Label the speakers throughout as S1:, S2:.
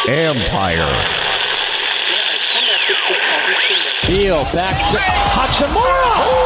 S1: Empire.
S2: Heel back to Hachimura.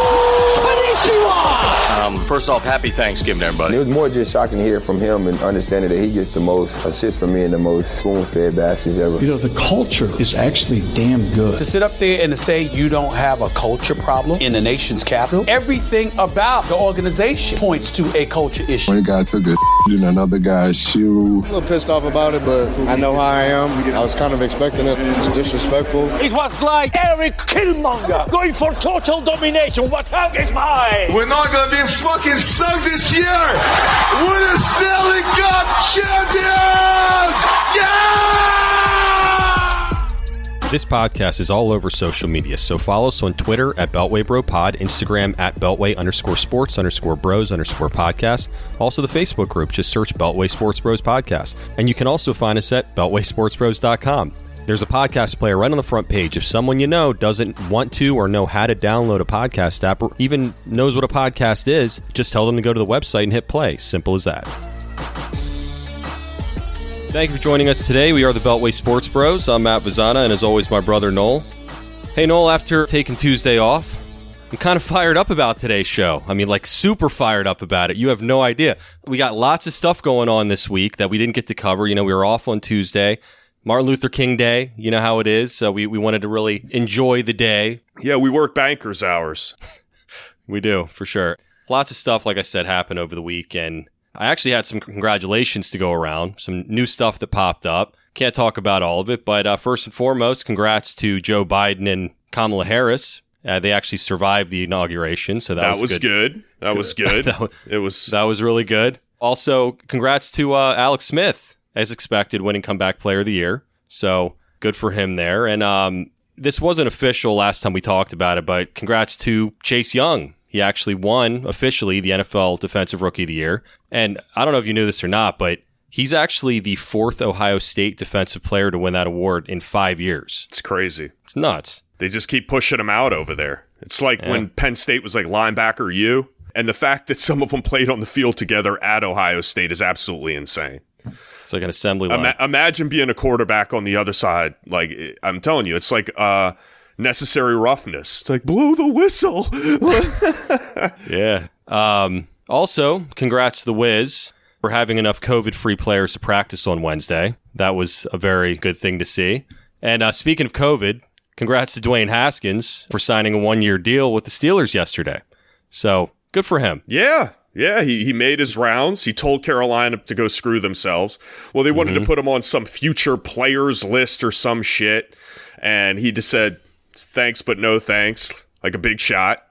S3: First off, happy Thanksgiving, everybody.
S4: It was more just shocking to hear from him and understanding that he gets the most assists from me and the most spoon-fed baskets ever.
S5: You know, the culture is actually damn good.
S6: To sit up there and to say you don't have a culture problem in the nation's capital, everything about the organization points to a culture issue.
S7: One guy took a in another guy's shoe.
S8: I'm a little pissed off about it, but I know how I am. I was kind of expecting it. It's disrespectful.
S2: It was like Eric Killmonger going for total domination. What's up is mine?
S9: We're not going to be fucking sunk this year. We're the Stanley Cup champions! Yeah!
S10: This podcast is all over social media, so follow us on Twitter at BeltwayBroPod, Instagram at Beltway_sports_bros_podcast. Also the Facebook group, just search Beltway Sports Bros Podcast. And you can also find us at BeltwaySportsBros.com. There's a podcast player right on the front page. If someone you know doesn't want to or know how to download a podcast app or even knows what a podcast is, just tell them to go to the website and hit play. Simple as that. Thank you for joining us today. We are the Beltway Sports Bros. I'm Matt Vazana, and as always, my brother Noel. Hey, Noel, after taking Tuesday off, I'm kind of fired up about today's show. I mean, like super fired up about it. You have no idea. We got lots of stuff going on this week that we didn't get to cover. You know, we were off on Tuesday. Martin Luther King Day, you know how it is. So we wanted to really enjoy the day.
S11: Yeah, we work banker's hours.
S10: We do, for sure. Lots of stuff, like I said, happened over the week, and I actually had some congratulations to go around, some new stuff that popped up. Can't talk about all of it, but first and foremost, congrats to Joe Biden and Kamala Harris. They actually survived the inauguration, so that was good.
S11: That was good.
S10: That was really good. Also, congrats to Alex Smith, as expected, winning Comeback Player of the Year. So good for him there. And this wasn't official last time we talked about it, but congrats to Chase Young. He actually won officially the NFL Defensive Rookie of the Year. And I don't know if you knew this or not, but he's actually the fourth Ohio State defensive player to win that award in 5 years.
S11: It's crazy.
S10: It's nuts.
S11: They just keep pushing him out over there. It's like when Penn State was like linebacker U, and the fact that some of them played on the field together at Ohio State is absolutely insane.
S10: It's like an assembly line.
S11: Imagine being a quarterback on the other side. Like, I'm telling you, it's like necessary roughness. It's like, blow the whistle.
S10: Yeah. Also, congrats to the Wiz for having enough COVID-free players to practice on Wednesday. That was a very good thing to see. And speaking of COVID, congrats to Dwayne Haskins for signing a one-year deal with the Steelers yesterday. So, good for him.
S11: Yeah, he made his rounds. He told Carolina to go screw themselves. Well, they wanted to put him on some future players list or some shit. And he just said, thanks, but no thanks, like a big shot.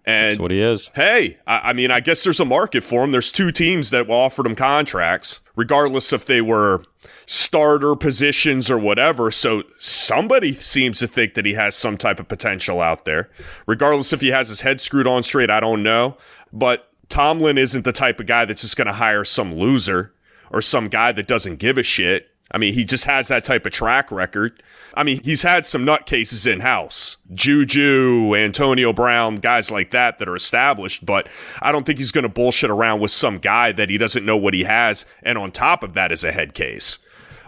S11: And
S10: that's what he is.
S11: Hey, I mean, I guess there's a market for him. There's two teams that offered him contracts, regardless if they were starter positions or whatever. So somebody seems to think that he has some type of potential out there. Regardless if he has his head screwed on straight, I don't know. But Tomlin isn't the type of guy that's just going to hire some loser or some guy that doesn't give a shit. I mean, he just has that type of track record. I mean, he's had some nutcases in-house. Juju, Antonio Brown, guys like that are established, but I don't think he's going to bullshit around with some guy that he doesn't know what he has, and on top of that is a head case.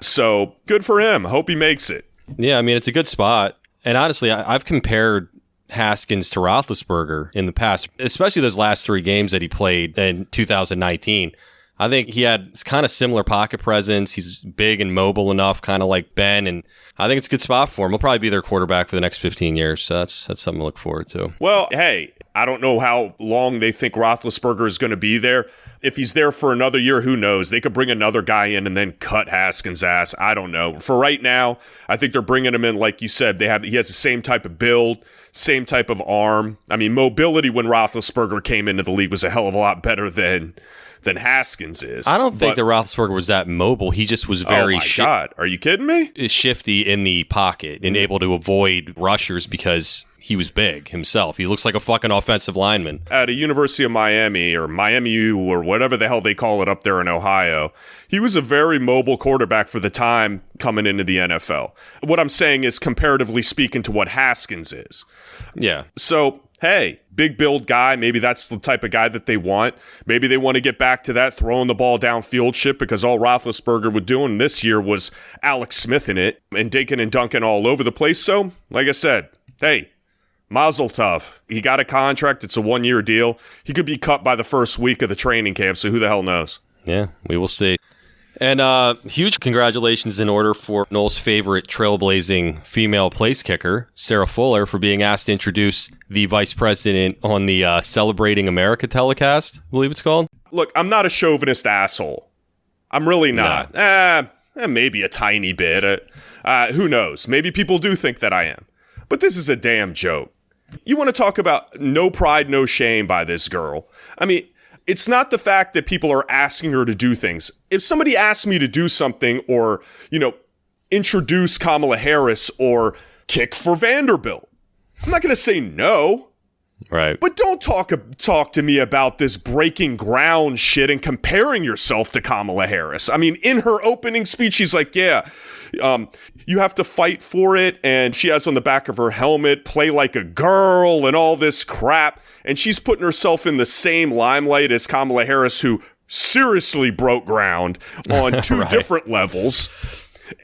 S11: So, good for him. Hope he makes it.
S10: Yeah, I mean, it's a good spot. And honestly, I've compared Haskins to Roethlisberger in the past, especially those last three games that he played in 2019. I think he had kind of similar pocket presence. He's big and mobile enough, kind of like Ben, and I think it's a good spot for him. He'll probably be their quarterback for the next 15 years, so that's something to look forward to.
S11: Well, hey, I don't know how long they think Roethlisberger is going to be there. If he's there for another year, who knows? They could bring another guy in and then cut Haskins' ass. I don't know. For right now, I think they're bringing him in, like you said. He has the same type of build, same type of arm. I mean, mobility when Roethlisberger came into the league was a hell of a lot better than Haskins is.
S10: I don't think that Roethlisberger was that mobile. He just was very
S11: oh my God. Are you kidding me?
S10: Shifty in the pocket and able to avoid rushers because he was big himself. He looks like a fucking offensive lineman.
S11: At a University of Miami or Miami U or whatever the hell they call it up there in Ohio, he was a very mobile quarterback for the time coming into the NFL. What I'm saying is comparatively speaking to what Haskins is.
S10: Yeah.
S11: So hey, big build guy, maybe that's the type of guy that they want. Maybe they want to get back to that throwing the ball downfield shit, because all Roethlisberger was doing this year was Alex Smith in it and dinking and dunking all over the place. So, like I said, hey, Mazel tov. He got a contract. It's a 1-year deal. He could be cut by the first week of the training camp, so who the hell knows?
S10: Yeah, we will see. And huge congratulations in order for Noel's favorite trailblazing female place kicker, Sarah Fuller, for being asked to introduce the vice president on the Celebrating America telecast, I believe it's called.
S11: Look, I'm not a chauvinist asshole. I'm really not. Maybe a tiny bit. Who knows? Maybe people do think that I am. But this is a damn joke. You want to talk about no pride, no shame by this girl. I mean, it's not the fact that people are asking her to do things. If somebody asks me to do something or, introduce Kamala Harris or kick for Vanderbilt, I'm not going to say no.
S10: Right.
S11: But don't talk to me about this breaking ground shit and comparing yourself to Kamala Harris. I mean, in her opening speech, she's like, you have to fight for it. And she has on the back of her helmet, play like a girl and all this crap. And she's putting herself in the same limelight as Kamala Harris, who seriously broke ground on two different levels.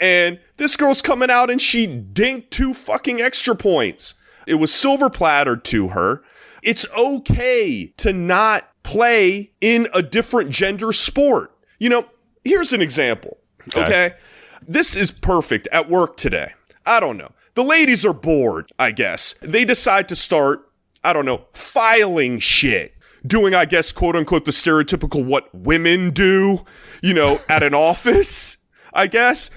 S11: And this girl's coming out and she dinked 2 fucking extra points. It was silver plastered to her. It's okay to not play in a different gender sport. Here's an example, okay? This is perfect at work today. I don't know. The ladies are bored, I guess. They decide to start, filing shit. Doing, I guess, quote unquote, the stereotypical what women do, at an office, I guess.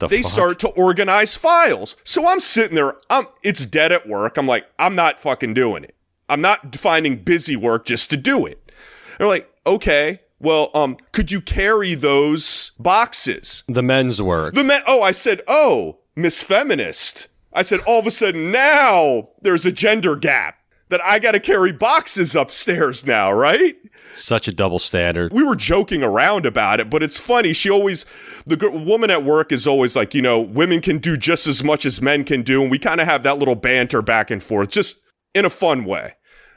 S11: They start to organize files. So I'm sitting there, it's dead at work. I'm like, I'm not fucking doing it. I'm not finding busy work just to do it. They're like, okay, well, could you carry those boxes?
S10: The men's work.
S11: I said, Miss Feminist. I said, all of a sudden now there's a gender gap that I got to carry boxes upstairs now, right?
S10: Such a double standard.
S11: We were joking around about it, but it's funny. The woman at work is always like, women can do just as much as men can do. And we kind of have that little banter back and forth, just in a fun way.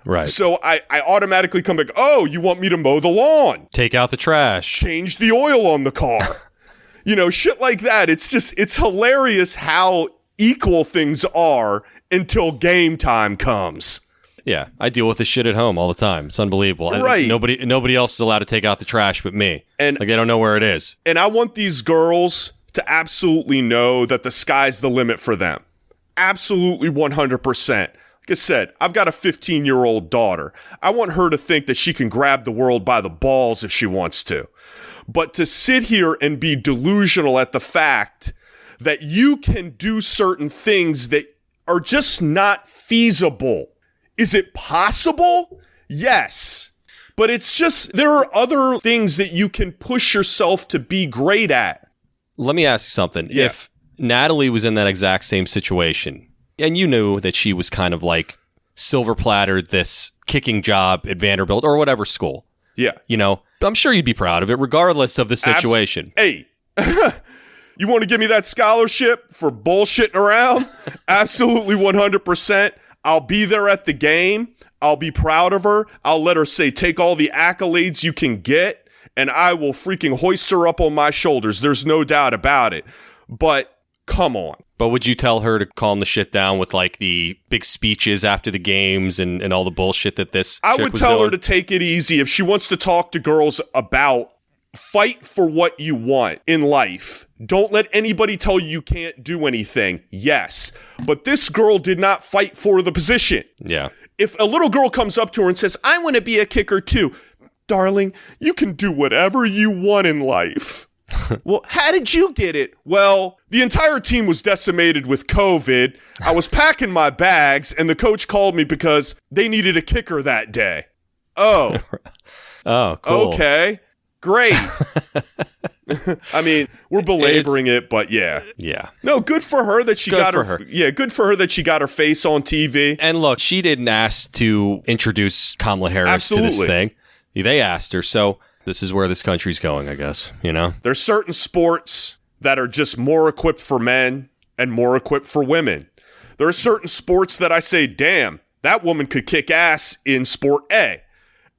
S10: Right.
S11: So I automatically come back, you want me to mow the lawn?
S10: Take out the trash.
S11: Change the oil on the car. Shit like that. It's hilarious how equal things are until game time comes.
S10: Yeah, I deal with this shit at home all the time. It's unbelievable.
S11: Right.
S10: Nobody else is allowed to take out the trash but me.
S11: And
S10: they don't know where it is.
S11: And I want these girls to absolutely know that the sky's the limit for them. Absolutely 100%. Like I said, I've got a 15-year-old daughter. I want her to think that she can grab the world by the balls if she wants to. But to sit here and be delusional at the fact that you can do certain things that are just not feasible. Is it possible? Yes. But it's just, there are other things that you can push yourself to be great at.
S10: Let me ask you something.
S11: Yeah.
S10: If Natalie was in that exact same situation, and you knew that she was kind of like silver plattered this kicking job at Vanderbilt or whatever school.
S11: Yeah.
S10: I'm sure you'd be proud of it regardless of the situation.
S11: Hey, you want to give me that scholarship for bullshitting around? Absolutely 100%. I'll be there at the game. I'll be proud of her. I'll let her say, take all the accolades you can get, and I will freaking hoist her up on my shoulders. There's no doubt about it. But come on.
S10: But would you tell her to calm the shit down with like the big speeches after the games and all the bullshit that this
S11: I
S10: chick
S11: would
S10: was
S11: tell
S10: doing?
S11: her to take it easy. If she wants to talk to girls about fight for what you want in life. Don't let anybody tell you can't do anything. Yes. But this girl did not fight for the position.
S10: Yeah.
S11: If a little girl comes up to her and says, I want to be a kicker too. Darling, you can do whatever you want in life. Well, how did you get it? Well, the entire team was decimated with COVID. I was packing my bags and the coach called me because they needed a kicker that day. Oh.
S10: Oh, cool.
S11: Okay. Great. I mean, we're belaboring it, but yeah.
S10: Yeah.
S11: No, good for her that she got her. Yeah, good for her that she got her face on TV.
S10: And look, she didn't ask to introduce Kamala Harris to this thing. They asked her, so this is where this country's going, I guess, There's certain
S11: sports that are just more equipped for men and more equipped for women. There are certain sports that I say, damn, that woman could kick ass in sport A.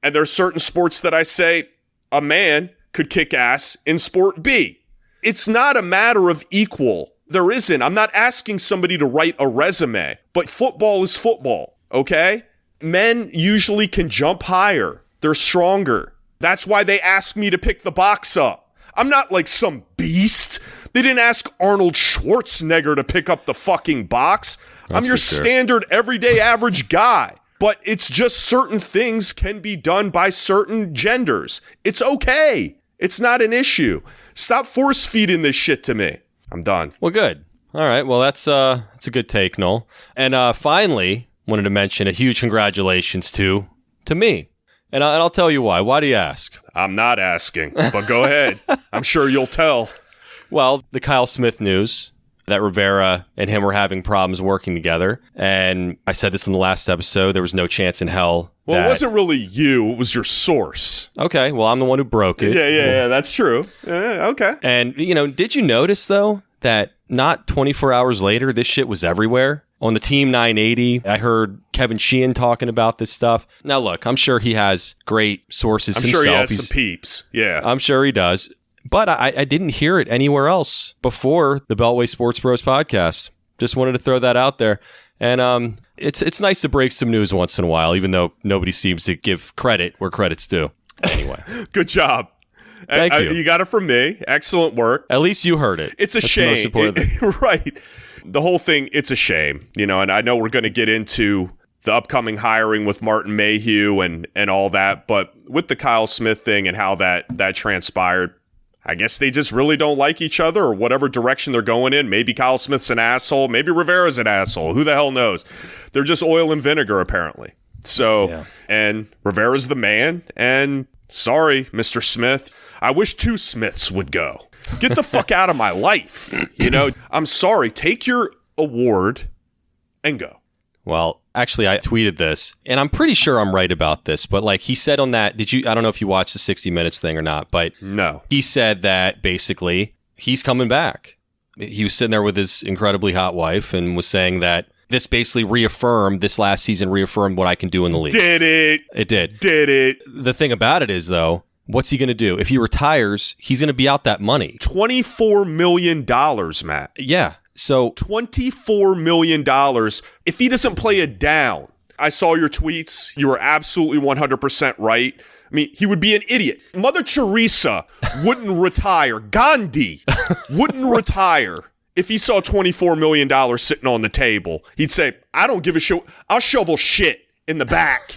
S11: And there are certain sports that I say a man could kick ass in sport B. It's not a matter of equal. There isn't. I'm not asking somebody to write a resume, but football is football, okay? Men usually can jump higher. They're stronger. That's why they ask me to pick the box up. I'm not like some beast. They didn't ask Arnold Schwarzenegger to pick up the fucking box. I'm your standard everyday average guy. But it's just certain things can be done by certain genders. It's okay. It's not an issue. Stop force feeding this shit to me. I'm done.
S10: Well, good. All right. Well, that's a good take, Noel. And finally, wanted to mention a huge congratulations to me. And I'll tell you why. Why do you ask?
S11: I'm not asking, but go ahead. I'm sure you'll tell.
S10: Well, the Kyle Smith news that Rivera and him were having problems working together. And I said this in the last episode. There was no chance in hell.
S11: Well, it wasn't really you. It was your source.
S10: Okay. Well, I'm the one who broke it.
S11: Yeah. That's true. Okay.
S10: And, did you notice, though, that not 24 hours later, this shit was everywhere? On the Team 980, I heard Kevin Sheehan talking about this stuff. Now, look, I'm sure he has great sources himself.
S11: I'm sure he has some peeps. Yeah.
S10: I'm sure he does. But I didn't hear it anywhere else before the Beltway Sports Bros podcast. Just wanted to throw that out there. And it's nice to break some news once in a while, even though nobody seems to give credit where credit's due. Anyway.
S11: Good job.
S10: Thank you.
S11: You got it from me. Excellent work.
S10: At least you heard it.
S11: It's a shame. Right. The whole thing, it's a shame. And I know we're going to get into the upcoming hiring with Martin Mayhew and all that. But with the Kyle Smith thing and how that transpired, I guess they just really don't like each other or whatever direction they're going in. Maybe Kyle Smith's an asshole. Maybe Rivera's an asshole. Who the hell knows? They're just oil and vinegar, apparently. So, yeah. And Rivera's the man. And sorry, Mr. Smith. I wish 2 Smiths would go. Get the fuck out of my life. I'm sorry. Take your award and go.
S10: Well, actually, I tweeted this, and I'm pretty sure I'm right about this, but like he said on that, I don't know if you watched the 60 Minutes thing or not, but
S11: no.
S10: He said that basically he's coming back. He was sitting there with his incredibly hot wife and was saying that this last season reaffirmed what I can do in the league.
S11: Did it?
S10: It did.
S11: Did it?
S10: The thing about it is, though, what's he going to do? If he retires, he's going to be out that money.
S11: $24 million, Matt.
S10: Yeah. So
S11: $24 million if he doesn't play it down. I saw your tweets. You were absolutely 100% right. I mean, he would be an idiot. Mother Teresa wouldn't retire. Gandhi wouldn't retire if he saw $24 million sitting on the table. He'd say, I don't give a shit. I'll shovel shit in the back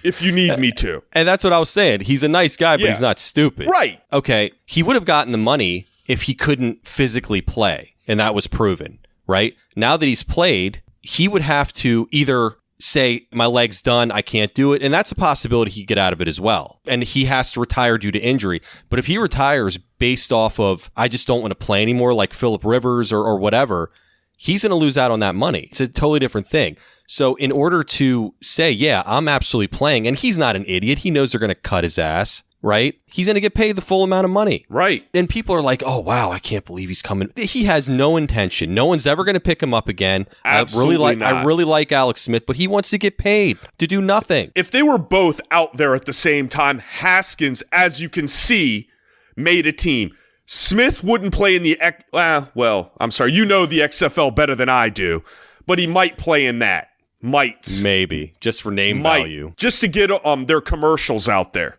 S11: if you need me to.
S10: And that's what I was saying. He's a nice guy, but he's not stupid.
S11: Right.
S10: Okay. He would have gotten the money if he couldn't physically play. And that was proven, right? Now that he's played, he would have to either say, my leg's done, I can't do it. And that's a possibility he'd get out of it as well. And he has to retire due to injury. But if he retires based off of, I just don't want to play anymore, like Phillip Rivers or whatever, he's going to lose out on that money. It's a totally different thing. So in order to say, yeah, I'm absolutely playing, and he's not an idiot, he knows they're going to cut his ass. Right? He's going to get paid the full amount of money.
S11: Right.
S10: And people are like, oh, wow, I can't believe he's coming. He has no intention. No one's ever going to pick him up again.
S11: Absolutely not.
S10: I really like Alex Smith, but he wants to get paid to do nothing.
S11: If they were both out there at the same time, Haskins, as you can see, made a team. Smith wouldn't play in the I'm sorry, the XFL better than I do, but he might play in that. Might.
S10: Maybe. Just for name value.
S11: Just to get their commercials out there.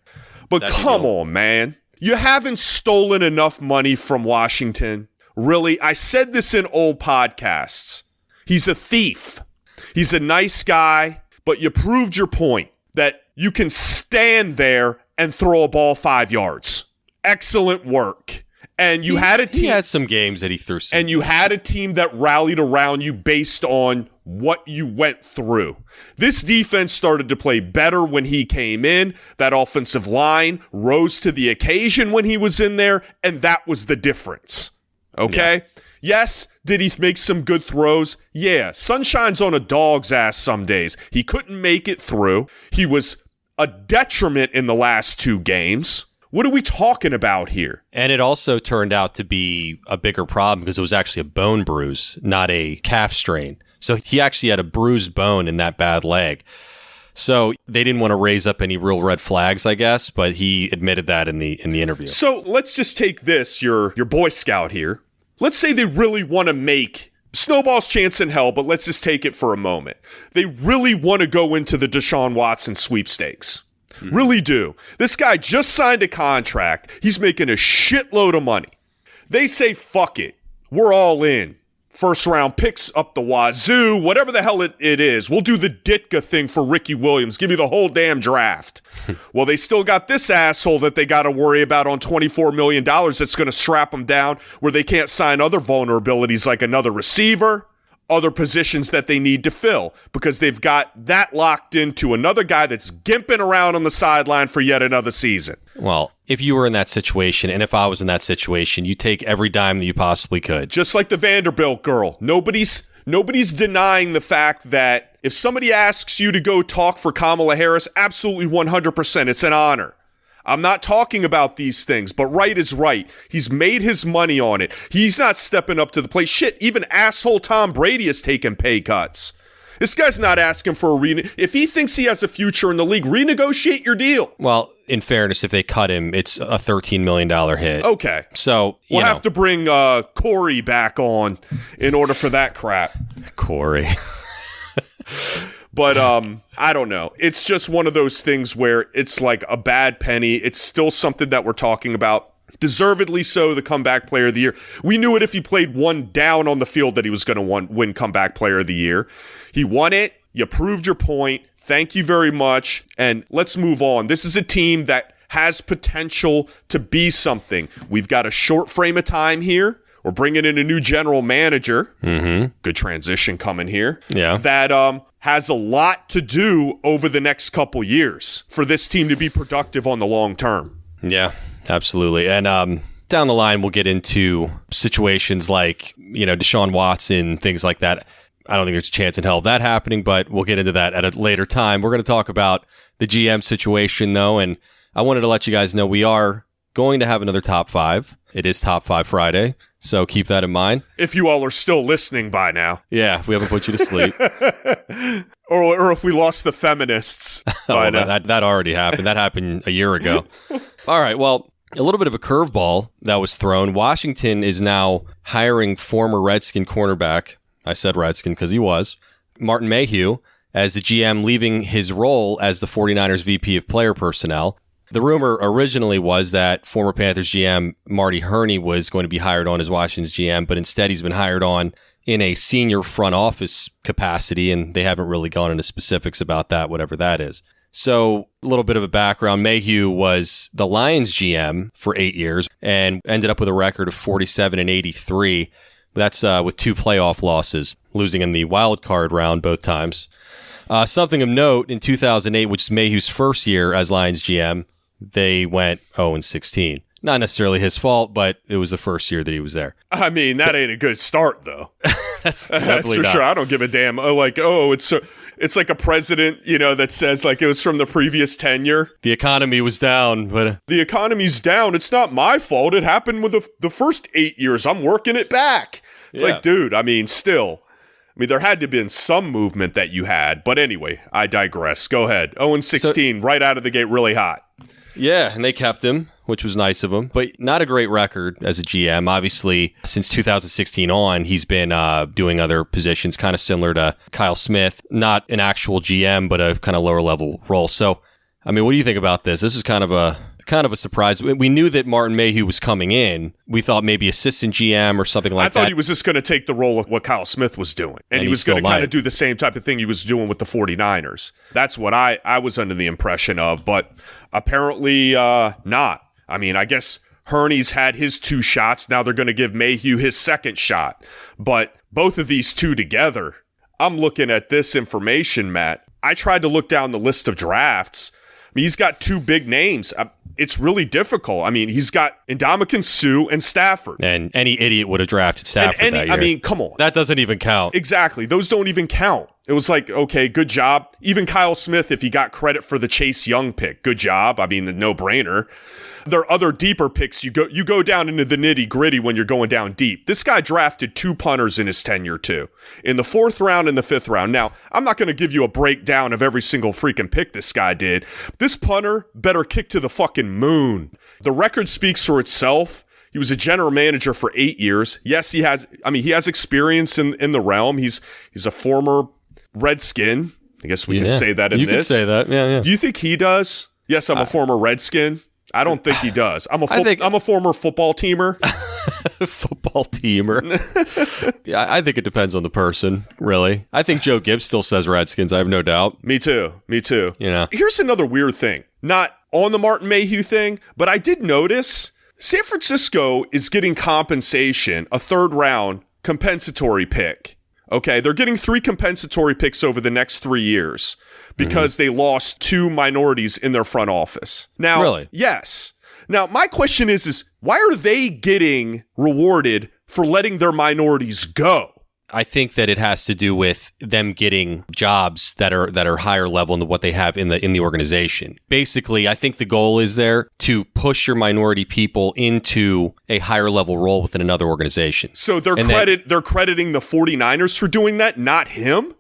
S11: But come on, man. You haven't stolen enough money from Washington. Really? I said this in old podcasts. He's a thief. He's a nice guy, but you proved your point that you can stand there and throw a ball 5 yards. Excellent work. And you had a team.
S10: He had some games that he threw.
S11: And you had a team that rallied around you based on what you went through. This defense started to play better when he came in. That offensive line rose to the occasion when he was in there, and that was the difference. Okay? Yeah. Yes, did he make some good throws? Yeah. Sun shines on a dog's ass some days. He couldn't make it through. He was a detriment in the last 2 games. What are we talking about here?
S10: And it also turned out to be a bigger problem because it was actually a bone bruise, not a calf strain. So he actually had a bruised bone in that bad leg. So they didn't want to raise up any real red flags, I guess, but he admitted that in the interview.
S11: So let's just take this, your Boy Scout here. Let's say they really want to make snowball's chance in hell, but let's just take it for a moment. They really want to go into the Deshaun Watson sweepstakes. Really do. This guy just signed a contract. He's making a shitload of money. They say, fuck it. We're all in. First round picks up the wazoo, whatever the hell it is. We'll do the Ditka thing for Ricky Williams, give you the whole damn draft. Well, they still got this asshole that they got to worry about on $24 million that's going to strap them down where they can't sign other vulnerabilities like another receiver, other positions that they need to fill because they've got that locked into another guy that's gimping around on the sideline for yet another season.
S10: Well, if you were in that situation, and if I was in that situation, you take every dime that you possibly could.
S11: Just like the Vanderbilt girl. Nobody's denying the fact that if somebody asks you to go talk for Kamala Harris, absolutely 100%, it's an honor. I'm not talking about these things, but right is right. He's made his money on it. He's not stepping up to the plate. Shit, even asshole Tom Brady has taken pay cuts. This guy's not asking for if he thinks he has a future in the league, renegotiate your deal.
S10: Well, in fairness, if they cut him, it's a $13 million hit.
S11: Okay.
S10: So,
S11: we'll have to bring Corey back on in order for that crap.
S10: Corey.
S11: But I don't know. It's just one of those things where it's like a bad penny. It's still something that we're talking about. Deservedly so, the comeback player of the year. We knew it if he played one down on the field that he was going to win comeback player of the year. He won it. You proved your point. Thank you very much. And let's move on. This is a team that has potential to be something. We've got a short frame of time here. We're bringing in a new general manager. Mm-hmm. Good transition coming here.
S10: Yeah.
S11: That has a lot to do over the next couple years for this team to be productive on the long term.
S10: Yeah, absolutely. And down the line, we'll get into situations like, Deshaun Watson, things like that. I don't think there's a chance in hell of that happening, but we'll get into that at a later time. We're going to talk about the GM situation, though, and I wanted to let you guys know we are going to have another Top 5. It is Top 5 Friday, so keep that in mind.
S11: If you all are still listening by now.
S10: Yeah, if we haven't put you to sleep.
S11: or if we lost the feminists by now.
S10: That already happened. That happened a year ago. All right, well, a little bit of a curveball that was thrown. Washington is now hiring former Redskin cornerback. I said Redskin because he was. Martin Mayhew as the GM, leaving his role as the 49ers VP of player personnel. The rumor originally was that former Panthers GM Marty Hurney was going to be hired on as Washington's GM, but instead he's been hired on in a senior front office capacity, and they haven't really gone into specifics about that, whatever that is. So a little bit of a background. Mayhew was the Lions GM for 8 years and ended up with a record of 47-83. That's with 2 playoff losses, losing in the wild card round both times. Something of note, in 2008, which is Mayhew's first year as Lions GM, they went 0-16. Not necessarily his fault, but it was the first year that he was there.
S11: I mean, that ain't a good start, though.
S10: That's definitely
S11: for
S10: not.
S11: Sure. I don't give a damn. It's like a president, that says like it was from the previous tenure.
S10: The economy was down, but
S11: the economy's down. It's not my fault. It happened with the first 8 years. I'm working it back. It's like, dude, still. There had to have been some movement that you had. But anyway, I digress. Go ahead. 0-16, right out of the gate, really hot.
S10: Yeah, and they kept him, which was nice of him. But not a great record as a GM. Obviously, since 2016 on, he's been doing other positions, kind of similar to Kyle Smith. Not an actual GM, but a kind of lower level role. So, what do you think about this? This is kind of a surprise. We knew that Martin Mayhew was coming in. We thought maybe assistant GM or something like that.
S11: I thought he was just going to take the role of what Kyle Smith was doing. And he was going to kind of do the same type of thing he was doing with the 49ers. That's what I was under the impression of, but apparently not. I guess Hurney's had his 2 shots. Now they're going to give Mayhew his second shot. But both of these two together, I'm looking at this information, Matt. I tried to look down the list of drafts. He's got 2 big names. It's really difficult. He's got Ndamukong Suh and Stafford.
S10: And any idiot would have drafted Stafford that year.
S11: Come on.
S10: That doesn't even count.
S11: Exactly. Those don't even count. It was like, okay, good job. Even Kyle Smith, if he got credit for the Chase Young pick, good job. I mean, the no-brainer. There are other deeper picks. You go down into the nitty-gritty when you're going down deep. This guy drafted 2 punters in his tenure, too, in the 4th round and the 5th round. Now, I'm not going to give you a breakdown of every single freaking pick this guy did. This punter better kick to the fucking moon. The record speaks for itself. He was a general manager for 8 years. Yes, he has experience in the realm. He's a former Redskin. I guess we can say that in this.
S10: You can say that, yeah.
S11: Do you think he does? Yes, I'm a former Redskin. I don't think he does. I'm a former football teamer.
S10: Football teamer. Yeah, I think it depends on the person, really. I think Joe Gibbs still says Redskins. I have no doubt.
S11: Me too. You
S10: know.
S11: Here's another weird thing. Not on the Martin Mayhew thing, but I did notice San Francisco is getting compensation, a 3rd round compensatory pick. Okay, they're getting 3 compensatory picks over the next 3 years because they lost 2 minorities in their front office. Now,
S10: really?
S11: Yes. Now, my question is why are they getting rewarded for letting their minorities go?
S10: I think that it has to do with them getting jobs that are higher level than what they have in the organization. Basically, I think the goal is there to push your minority people into a higher level role within another organization.
S11: So they're crediting the 49ers for doing that, not him?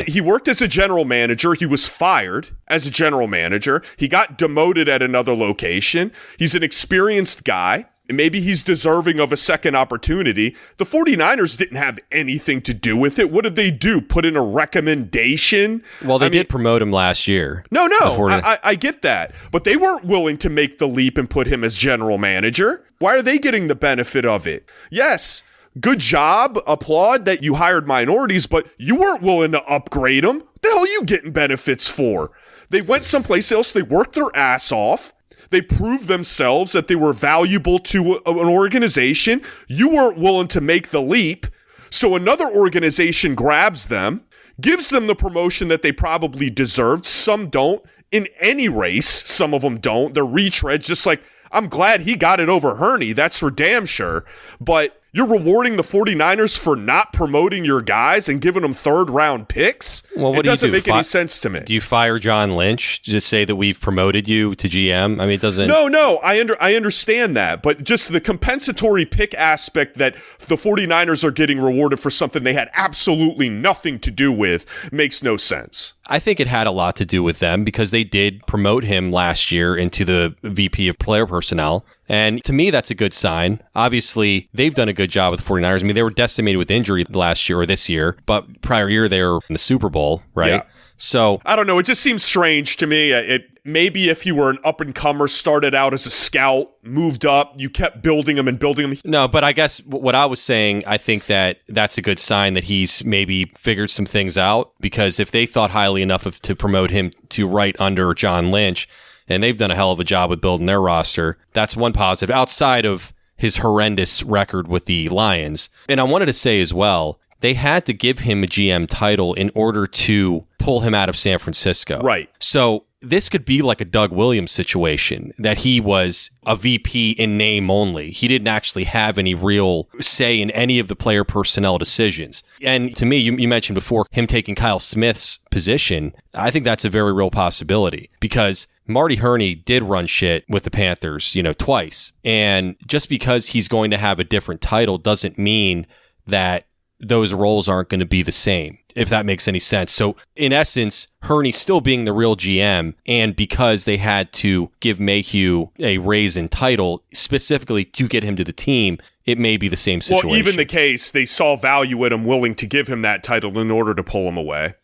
S11: He worked as a general manager. He was fired as a general manager. He got demoted at another location. He's an experienced guy. Maybe he's deserving of a second opportunity. The 49ers didn't have anything to do with it. What did they do? Put in a recommendation?
S10: Well, they did promote him last year.
S11: No, I get that. But they weren't willing to make the leap and put him as general manager. Why are they getting the benefit of it? Yes, good job, applaud that you hired minorities, but you weren't willing to upgrade them. What the hell are you getting benefits for? They went someplace else. They worked their ass off. They proved themselves that they were valuable to an organization. You weren't willing to make the leap. So another organization grabs them, gives them the promotion that they probably deserved. Some don't. In any race, some of them don't. They're retreads, just like, I'm glad he got it over Hurney. That's for damn sure. But you're rewarding the 49ers for not promoting your guys and giving them 3rd round picks?
S10: Well,
S11: it doesn't make any sense to me.
S10: Do you fire John Lynch? Just say that we've promoted you to GM? I mean, it doesn't...
S11: No, I understand that. But just the compensatory pick aspect that the 49ers are getting rewarded for something they had absolutely nothing to do with makes no sense.
S10: I think it had a lot to do with them because they did promote him last year into the VP of player personnel. And to me, that's a good sign. Obviously, they've done a good job with the 49ers. I mean, they were decimated with injury last year or this year, but prior year they were in the Super Bowl, right?
S11: Yeah.
S10: So
S11: I don't know. It just seems strange to me. Maybe if you were an up-and-comer, started out as a scout, moved up, you kept building them.
S10: No, but I guess what I was saying, I think that that's a good sign that he's maybe figured some things out, because if they thought highly enough to promote him to right under John Lynch, and they've done a hell of a job with building their roster, that's one positive outside of his horrendous record with the Lions. And I wanted to say as well, they had to give him a GM title in order to pull him out of San Francisco.
S11: Right.
S10: So this could be like a Doug Williams situation, that he was a VP in name only. He didn't actually have any real say in any of the player personnel decisions. And to me, you mentioned before him taking Kyle Smith's position. I think that's a very real possibility, because Marty Hurney did run shit with the Panthers, twice. And just because he's going to have a different title doesn't mean that those roles aren't going to be the same, if that makes any sense. So in essence, Hurney still being the real GM, and because they had to give Mayhew a raise in title specifically to get him to the team, it may be the same situation.
S11: Well, even the case, they saw value in him, willing to give him that title in order to pull him away.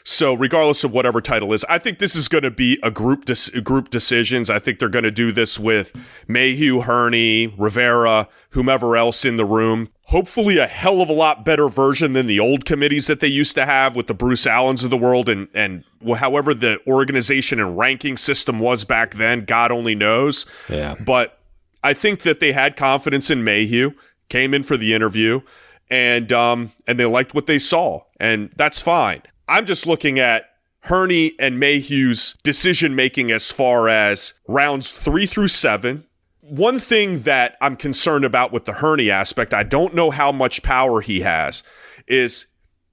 S11: So regardless of whatever title is, I think this is going to be a group decisions. I think they're going to do this with Mayhew, Hurney, Rivera, whomever else in the room. Hopefully a hell of a lot better version than the old committees that they used to have with the Bruce Allens of the world, and however the organization and ranking system was back then, God only knows.
S10: Yeah.
S11: But I think that they had confidence in Mayhew, came in for the interview, and they liked what they saw, and that's fine. I'm just looking at Hurney and Mayhew's decision-making as far as rounds 3 through 7. One thing that I'm concerned about with the Hurney aspect, I don't know how much power he has, is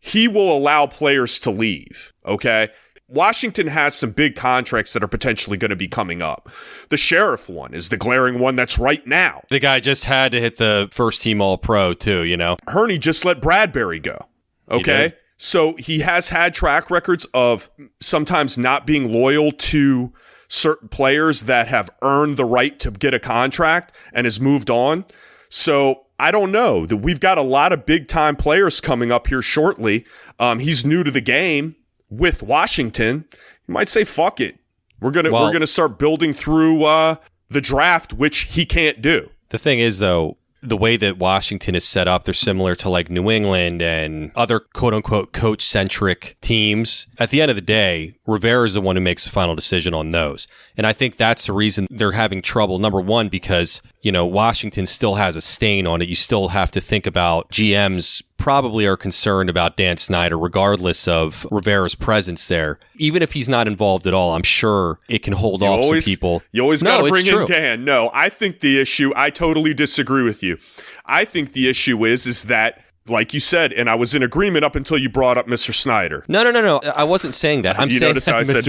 S11: he will allow players to leave, okay? Washington has some big contracts that are potentially going to be coming up. The Sheriff one is the glaring one that's right now.
S10: The guy just had to hit the first team All-Pro too,
S11: Hurney just let Bradbury go, okay? So he has had track records of sometimes not being loyal to certain players that have earned the right to get a contract and has moved on. So I don't know. We've got a lot of big-time players coming up here shortly. He's new to the game. With Washington, you might say, fuck it. We're gonna start building through the draft, which he can't do.
S10: The thing is, though, the way that Washington is set up, they're similar to like New England and other quote-unquote coach-centric teams. At the end of the day, Rivera is the one who makes the final decision on those. And I think that's the reason they're having trouble. Number one, because, Washington still has a stain on it. You still have to think about GMs probably are concerned about Dan Snyder, regardless of Rivera's presence there. Even if he's not involved at all, I'm sure it can hold off some people.
S11: You always got to bring in Dan. No, I think the issue, I totally disagree with you. I think the issue is that, like you said, and I was in agreement up until you brought up Mr. Snyder.
S10: No. I wasn't saying that. I'm saying
S11: notice how I said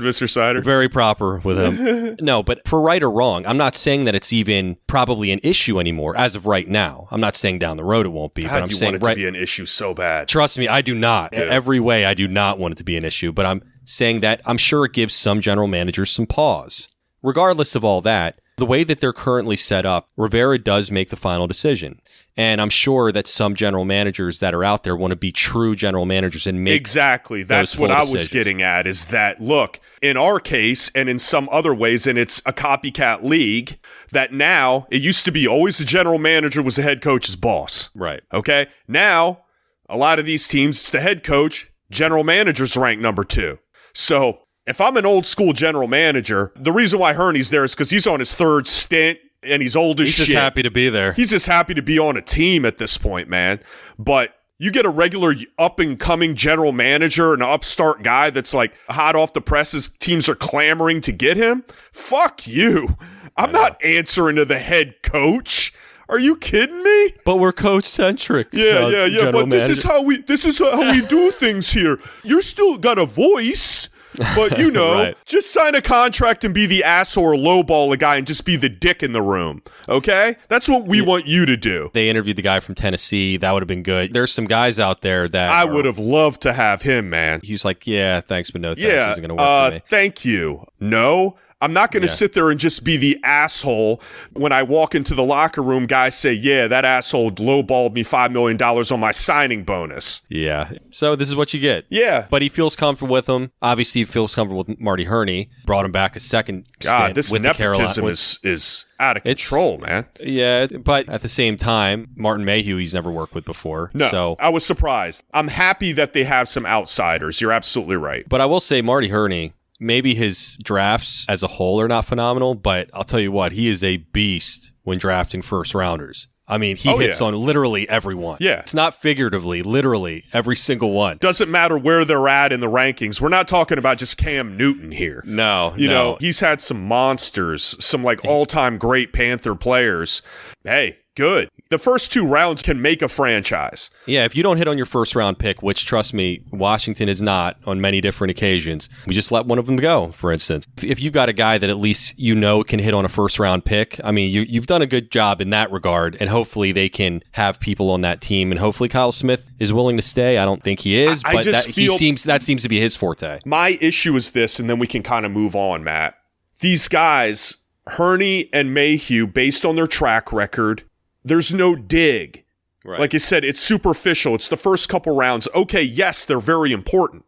S11: Mr. Snyder?
S10: Very proper with him. No, but for right or wrong, I'm not saying that it's even probably an issue anymore as of right now. I'm not saying down the road it won't be.
S11: God,
S10: but I'm
S11: you
S10: saying
S11: want it to be an issue so bad.
S10: Trust me, I do not.
S11: Dude.
S10: Every way, I do not want it to be an issue. But I'm saying that I'm sure it gives some general managers some pause. Regardless of all that, the way that they're currently set up, Rivera does make the final decision. And I'm sure that some general managers that are out there want to be true general managers and make
S11: exactly. That's what I was getting at, is that, look, in our case and in some other ways, and it's a copycat league, that now it used to be always the general manager was the head coach's boss.
S10: Right.
S11: Okay? Now, a lot of these teams, it's the head coach, general manager's ranked number 2. So if I'm an old school general manager, the reason why Hurney's there is because he's on his 3rd stint. And he's old as shit.
S10: He's just happy to be there.
S11: He's just happy to be on a team at this point, man. But you get a regular up-and-coming general manager, an upstart guy that's like hot off the presses, teams are clamoring to get him. Fuck you. I'm not answering to the head coach. Are you kidding me?
S10: But we're coach-centric.
S11: Yeah. But this is how we do things here. You're still got a voice. But,
S10: right.
S11: Just sign a contract and be the asshole or lowball a guy and just be the dick in the room, okay? That's what we want you to do.
S10: They interviewed the guy from Tennessee. That would have been good. There's some guys out there that
S11: I would have loved to have him, man.
S10: He's like, yeah, thanks, but no thanks. This isn't going to work for me.
S11: Thank you. No. I'm not going to sit there and just be the asshole. When I walk into the locker room, guys say, yeah, that asshole lowballed me $5 million on my signing bonus.
S10: Yeah. So this is what you get.
S11: Yeah.
S10: But he feels comfortable with him. Obviously, he feels comfortable with Marty Hurney. Brought him back a second stint.
S11: God, this
S10: with
S11: nepotism is out of control, man.
S10: Yeah, but at the same time, Martin Mayhew, he's never worked with before.
S11: No,
S10: so
S11: I was surprised. I'm happy that they have some outsiders. You're absolutely right.
S10: But I will say Marty Hurney, maybe his drafts as a whole are not phenomenal, but I'll tell you what, he is a beast when drafting first rounders. I mean, he hits on literally everyone.
S11: Yeah.
S10: It's not figuratively, literally every single one.
S11: Doesn't matter where they're at in the rankings. We're not talking about just Cam Newton here.
S10: No.
S11: You know, he's had some monsters, some like all-time great Panther players. Hey, good. The first 2 rounds can make a franchise.
S10: Yeah, if you don't hit on your first round pick, which, trust me, Washington is not on many different occasions, we just let one of them go, for instance. If you've got a guy that at least can hit on a first round pick, I mean, you've done a good job in that regard, and hopefully they can have people on that team, and hopefully Kyle Smith is willing to stay. I don't think he is, but that seems to be his forte.
S11: My issue is this, and then we can kind of move on, Matt. These guys, Hurney and Mayhew, based on their track record, there's no dig.
S10: Right.
S11: Like I said, it's superficial. It's the first couple rounds. Okay, yes, they're very important.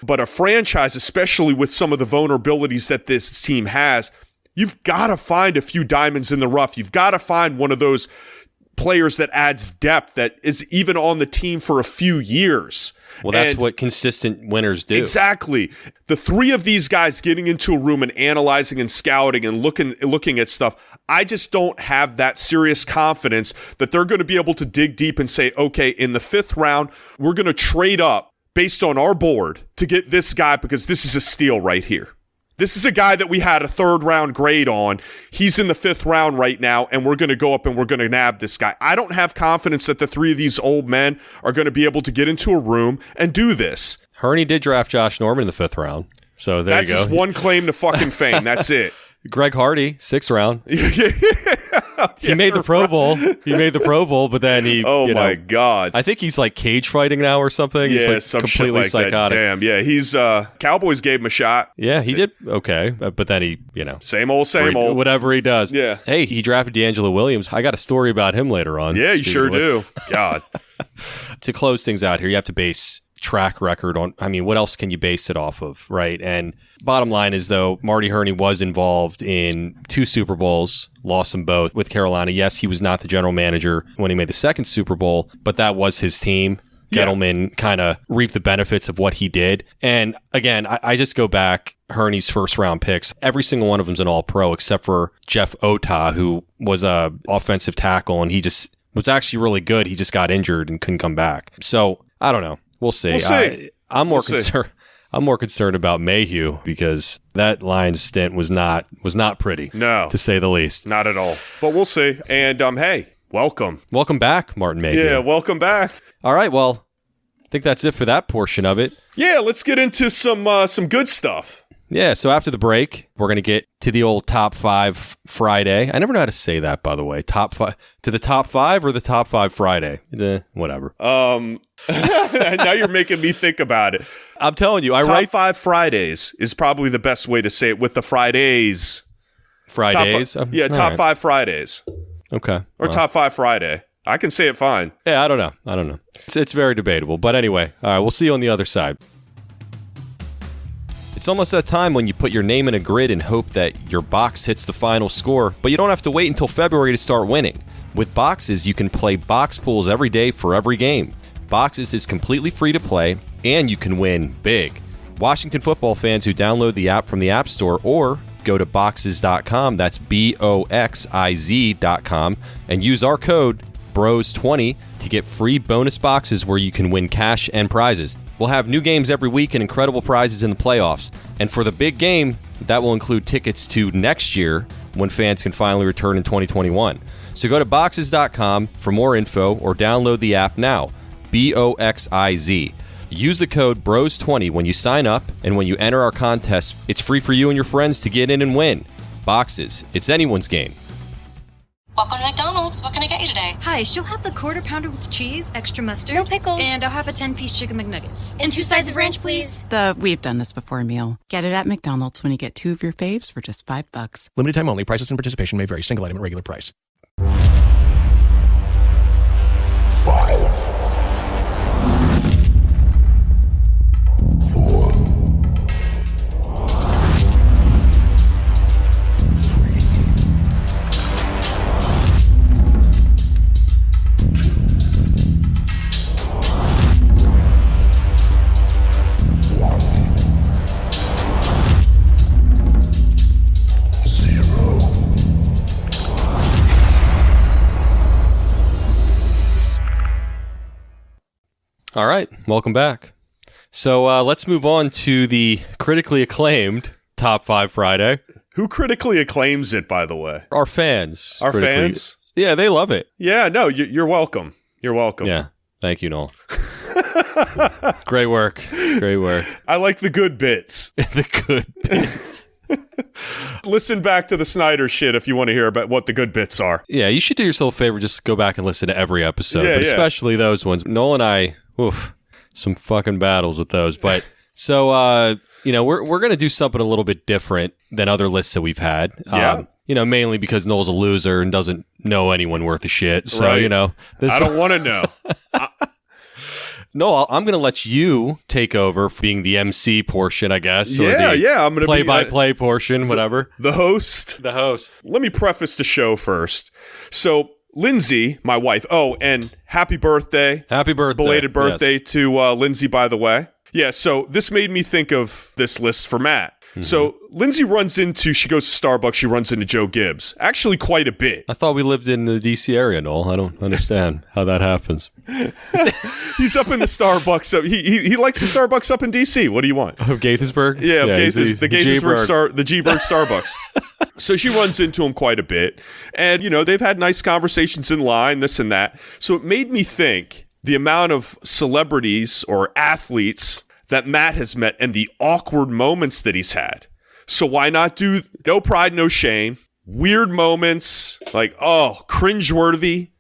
S11: But a franchise, especially with some of the vulnerabilities that this team has, you've got to find a few diamonds in the rough. You've got to find one of those players that adds depth, that is even on the team for a few years.
S10: Well, that's what consistent winners do.
S11: Exactly. The 3 of these guys getting into a room and analyzing and scouting and looking at stuff, I just don't have that serious confidence that they're going to be able to dig deep and say, okay, in the 5th round, we're going to trade up based on our board to get this guy because this is a steal right here. This is a guy that we had a 3rd round grade on. He's in the 5th round right now, and we're going to go up and we're going to nab this guy. I don't have confidence that the 3 of these old men are going to be able to get into a room and do this.
S10: Hurney did draft Josh Norman in the 5th round. So there you go.
S11: That's just one claim to fucking fame. That's it.
S10: Greg Hardy, 6th round. He made the Pro Bowl. But then he.
S11: Oh my God!
S10: I think he's like cage fighting now or something.
S11: Yeah,
S10: he's like
S11: some
S10: completely
S11: shit like
S10: psychotic.
S11: That. Damn. Yeah, he's Cowboys gave him a shot.
S10: Yeah, he did okay, but then he,
S11: same old,
S10: whatever he does.
S11: Yeah.
S10: Hey, he drafted DeAngelo Williams. I got a story about him later on.
S11: Yeah, you sure do. God.
S10: To close things out here, you have to base track record on, what else can you base it off of, right? And bottom line is, though, Marty Hurney was involved in 2 Super Bowls, lost them both with Carolina. Yes, he was not the general manager when he made the 2nd Super Bowl, but that was his team. Gettleman kind of reaped the benefits of what he did. And again, I just go back, Hurney's 1st round picks, every single one of them's an all-pro except for Jeff Ota, who was a offensive tackle, and he just was actually really good. He just got injured and couldn't come back. So I don't know. We'll see. I'm more concerned. I'm more concerned about Mayhew because that Lions stint was not pretty.
S11: No,
S10: to say the least.
S11: Not at all. But we'll see. And hey, welcome
S10: back, Martin Mayhew.
S11: Yeah, welcome back.
S10: All right. Well, I think that's it for that portion of it.
S11: Yeah, let's get into some good stuff.
S10: Yeah, so after the break, we're going to get to the old Top 5 Friday. I never know how to say that, by the way. Top 5 to the Top 5 or the Top 5 Friday? Whatever.
S11: Now you're making me think about it.
S10: I'm telling you,
S11: Top 5 Fridays is probably the best way to say it with the Fridays.
S10: Fridays?
S11: Top 5 Fridays.
S10: Okay.
S11: Or Top 5 Friday. I can say it fine.
S10: Yeah, I don't know. It's very debatable. But anyway, all right, we'll see you on the other side. It's almost that time when you put your name in a grid and hope that your box hits the final score, but you don't have to wait until February to start winning. With Boxes, you can play box pools every day for every game. Boxes is completely free to play, and you can win big. Washington football fans who download the app from the App Store or go to boxes.com, that's BOXIZ.com, and use our code BROS20 to get free bonus boxes where you can win cash and prizes. We'll have new games every week and incredible prizes in the playoffs. And for the big game, that will include tickets to next year when fans can finally return in 2021. So go to boxes.com for more info or download the app now. BOXIZ. Use the code BROS20 when you sign up, and when you enter our contest, it's free for you and your friends to get in and win. Boxes. It's anyone's game.
S1: Welcome to McDonald's. What can I get you today?
S3: Hi, she'll have the quarter pounder with cheese, extra mustard.
S1: No pickles.
S3: And I'll have a 10-piece chicken McNuggets.
S1: And 2 sides of ranch, please.
S12: The we've done this before meal. Get it at McDonald's when you get 2 of your faves for just $5.
S13: Limited time only. Prices and participation may vary. Single item at regular price.
S9: 5, 4, 0.
S10: All right, welcome back. So let's move on to the critically acclaimed Top 5 Friday.
S11: Who critically acclaims it, by the way?
S10: Our fans.
S11: Our fans?
S10: Yeah, they love it.
S11: Yeah, no, you're welcome. You're welcome.
S10: Yeah, thank you, Noel. Great work. Great work.
S11: I like the good bits.
S10: The good bits.
S11: Listen back to the Snyder shit if you want to hear about what the good bits are.
S10: Yeah, you should do yourself a favor, just go back and listen to every episode, but especially those ones. Noel and I, some fucking battles with those. But so, we're going to do something a little bit different than other lists that we've had. Mainly because Noel's a loser and doesn't know anyone worth a shit. So,
S11: right. I don't want to know.
S10: No, I'm going to let you take over for being the MC portion, I guess. Or
S11: I'm going to be
S10: play-by-play portion, whatever.
S11: The host.
S10: The host.
S11: Let me preface the show first. So, Lindsay, my wife. Oh, and happy birthday.
S10: Happy birthday.
S11: Belated birthday to Lindsay, by the way. Yeah, so this made me think of this list for Matt. So Lindsay she goes to Starbucks, she runs into Joe Gibbs. Actually, quite a bit.
S10: I thought we lived in the D.C. area, Noel. I don't understand how that happens.
S11: He's up in the Starbucks. So he likes the Starbucks up in D.C. What do you want?
S10: Of Gaithersburg?
S11: Yeah, the Gaithersburg the G-Bird Starbucks. So she runs into him quite a bit. And, they've had nice conversations in line, this and that. So it made me think the amount of celebrities or athletes that Matt has met and the awkward moments that he's had. So why not do no pride, no shame, weird moments, like, cringeworthy.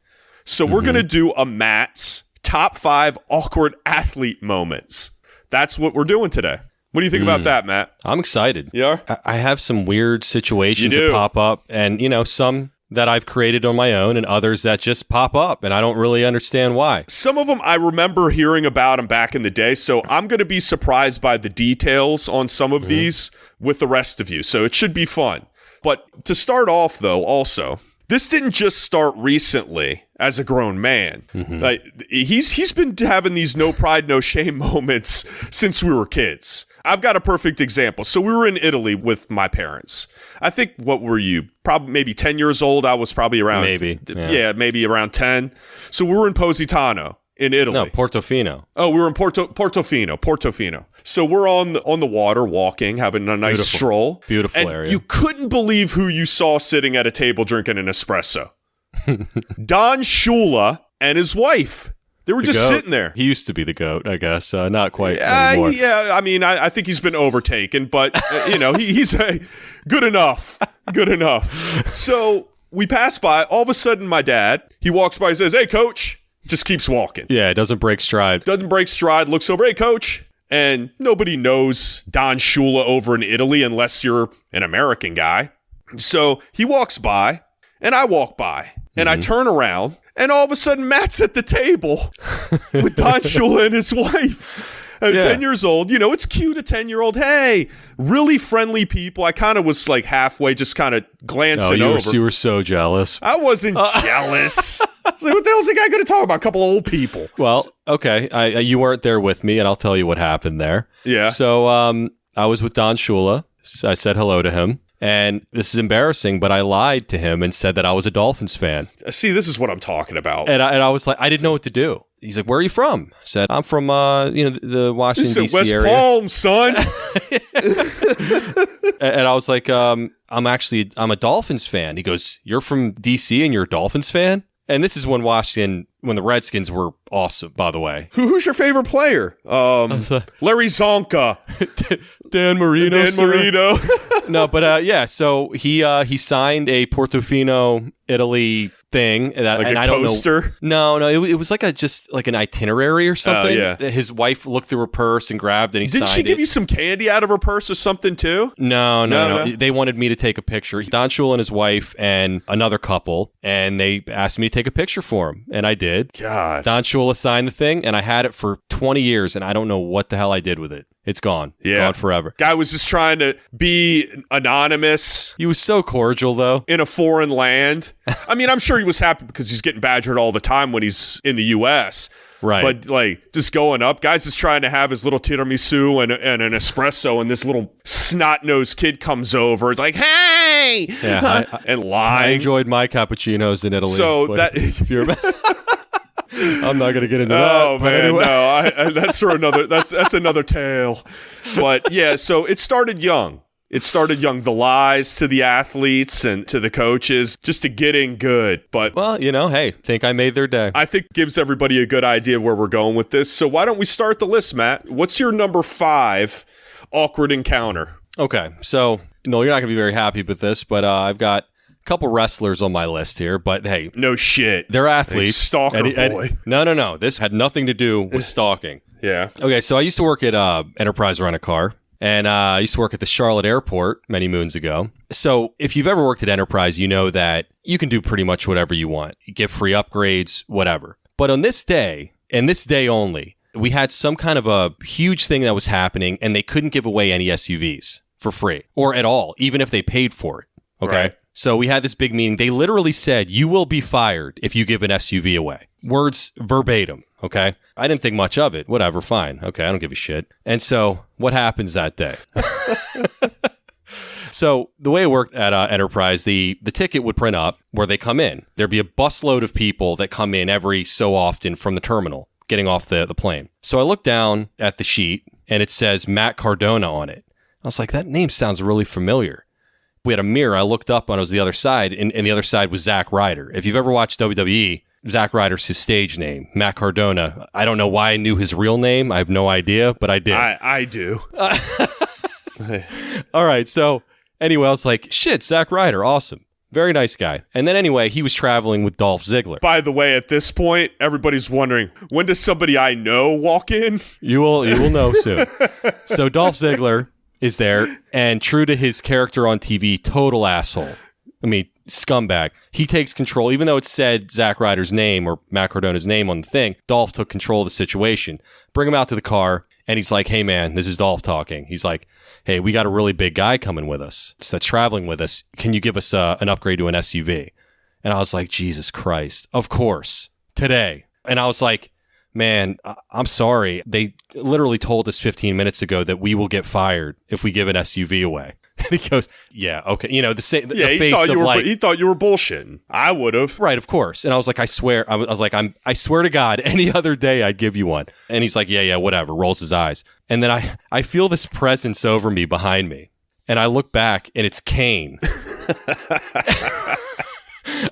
S11: So we're going to do a Matt's top 5 awkward athlete moments. That's what we're doing today. What do you think about that, Matt?
S10: I'm excited.
S11: Yeah?
S10: I have some weird situations that pop up, and, some that I've created on my own and others that just pop up, and I don't really understand why.
S11: Some of them I remember hearing about them back in the day, so I'm going to be surprised by the details on some of these with the rest of you, so it should be fun. But to start off, though, also, this didn't just start recently as a grown man. Like, he's been having these no pride, no shame moments since we were kids. I've got a perfect example. So we were in Italy with my parents. I think, what were you? Probably maybe 10 years old. I was probably around.
S10: Maybe.
S11: Yeah, maybe around 10. So we were in Positano in Italy.
S10: No, Portofino.
S11: Oh, we were in Portofino. So we're on the water, walking, having a nice stroll.
S10: Beautiful area.
S11: You couldn't believe who you saw sitting at a table drinking an espresso. Don Shula and his wife. They were just sitting there.
S10: He used to be the GOAT, I guess. Not quite anymore.
S11: Yeah, I mean, I think he's been overtaken, but, he's good enough. Good enough. So we pass by. All of a sudden, my dad, he walks by and says, "Hey, coach." Just keeps walking.
S10: Yeah, it doesn't break stride.
S11: Looks over, "Hey, coach." And nobody knows Don Shula over in Italy unless you're an American guy. So he walks by, and I walk by, and I turn around. And all of a sudden, Matt's at the table with Don Shula and his wife. 10 years old. It's cute, a 10-year-old. Hey, really friendly people. I kind of was like halfway just kind of glancing over.
S10: You were so jealous.
S11: I wasn't jealous. I was like, what the hell's the guy going to talk about? A couple old people.
S10: Well, okay. You weren't there with me, and I'll tell you what happened there.
S11: Yeah.
S10: So I was with Don Shula. I said hello to him. And this is embarrassing, but I lied to him and said that I was a Dolphins fan.
S11: See, this is what I'm talking about.
S10: And I was like, I didn't know what to do. He's like, "Where are you from?" I said, "I'm from the Washington D.C. area."
S11: West Palm, son.
S10: And I was like, I'm a Dolphins fan. He goes, "You're from D.C. and you're a Dolphins fan?" And this is when the Redskins were awesome, by the way.
S11: Who's your favorite player? Larry Zonka.
S10: Dan Marino.
S11: Dan Marino.
S10: No, but so he signed a Portofino, Italy thing. And
S11: I don't know.
S10: No, it was like an itinerary or something.
S11: Yeah.
S10: His wife looked through her purse and grabbed, and he signed it.
S11: Didn't she give you some candy out of her purse or something too?
S10: No. They wanted me to take a picture. Don Shula and his wife and another couple, and they asked me to take a picture for him, and I did.
S11: God.
S10: Don Shula signed the thing, and I had it for 20 years, and I don't know what the hell I did with it. It's gone.
S11: Yeah.
S10: Gone forever.
S11: Guy was just trying to be anonymous.
S10: He was so cordial, though.
S11: In a foreign land. I mean, I'm sure he was happy because he's getting badgered all the time when he's in the U.S.,
S10: right.
S11: But, like, just going up. Guy's just trying to have his little tiramisu and an espresso, and this little snot-nosed kid comes over. It's like, "Hey!"
S10: Yeah,
S11: and lying.
S10: I enjoyed my cappuccinos in Italy.
S11: So
S10: if you're I'm not going to get into that.
S11: Oh, man, anyway. No. That's for another. That's another tale. But, yeah, so it started young. The lies to the athletes and to the coaches just to get in good. But
S10: well, hey, think I made their day.
S11: I think it gives everybody a good idea of where we're going with this. So why don't we start the list, Matt? What's your number 5 awkward encounter?
S10: Okay, so no, you're not going to be very happy with this, but I've got a couple wrestlers on my list here. But hey,
S11: no shit,
S10: they're athletes.
S11: Stalker boy.
S10: No. This had nothing to do with stalking.
S11: Yeah.
S10: Okay, so I used to work at Enterprise Rent-A-Car. And I used to work at the Charlotte airport many moons ago. So if you've ever worked at Enterprise, you know that you can do pretty much whatever you want. You get free upgrades, whatever. But on this day, and this day only, we had some kind of a huge thing that was happening, and they couldn't give away any SUVs for free or at all, even if they paid for it. Okay. Right. So we had this big meeting. They literally said, "You will be fired if you give an SUV away. words verbatim, okay? I didn't think much of it. Whatever, fine. Okay, I don't give a shit. And so what happens that day? So the way it worked at Enterprise, the ticket would print up where they come in. There'd be a busload of people that come in every so often from the terminal, getting off the plane. So I looked down at the sheet, and it says Matt Cardona on it. I was like, that name sounds really familiar. We had a mirror. I looked up, and it was the other side, and the other side was Zack Ryder. If you've ever watched WWE, Zack Ryder's his stage name. Matt Cardona. I don't know why I knew his real name. I have no idea, but I did.
S11: I do.
S10: All right, so anyway, I was like, shit, Zack Ryder, awesome. Very nice guy. And then anyway, he was traveling with Dolph Ziggler.
S11: By the way, at this point, everybody's wondering, when does somebody I know walk in?
S10: You will know soon. So Dolph Ziggler is there, and true to his character on TV, total asshole. I mean, scumbag. He takes control, even though it said Zack Ryder's name or Matt Cardona's name on the thing. Dolph took control of the situation. Bring him out to the car, and he's like, hey man, this is Dolph talking. He's like, hey, we got a really big guy coming with us that's traveling with us. Can you give us an upgrade to an SUV? And I was like, Jesus Christ, of course, today. And I was like, man, I'm sorry. They literally told us 15 minutes ago that we will get fired if we give an SUV away. And he goes, yeah, okay. You know, the face of like...
S11: He thought you were bullshitting. I would have.
S10: Right, of course. And I was like, I swear. I was like, I swear to God, any other day I'd give you one. And he's like, yeah, whatever. Rolls his eyes. And then I feel this presence over me behind me. And I look back, and it's Kane.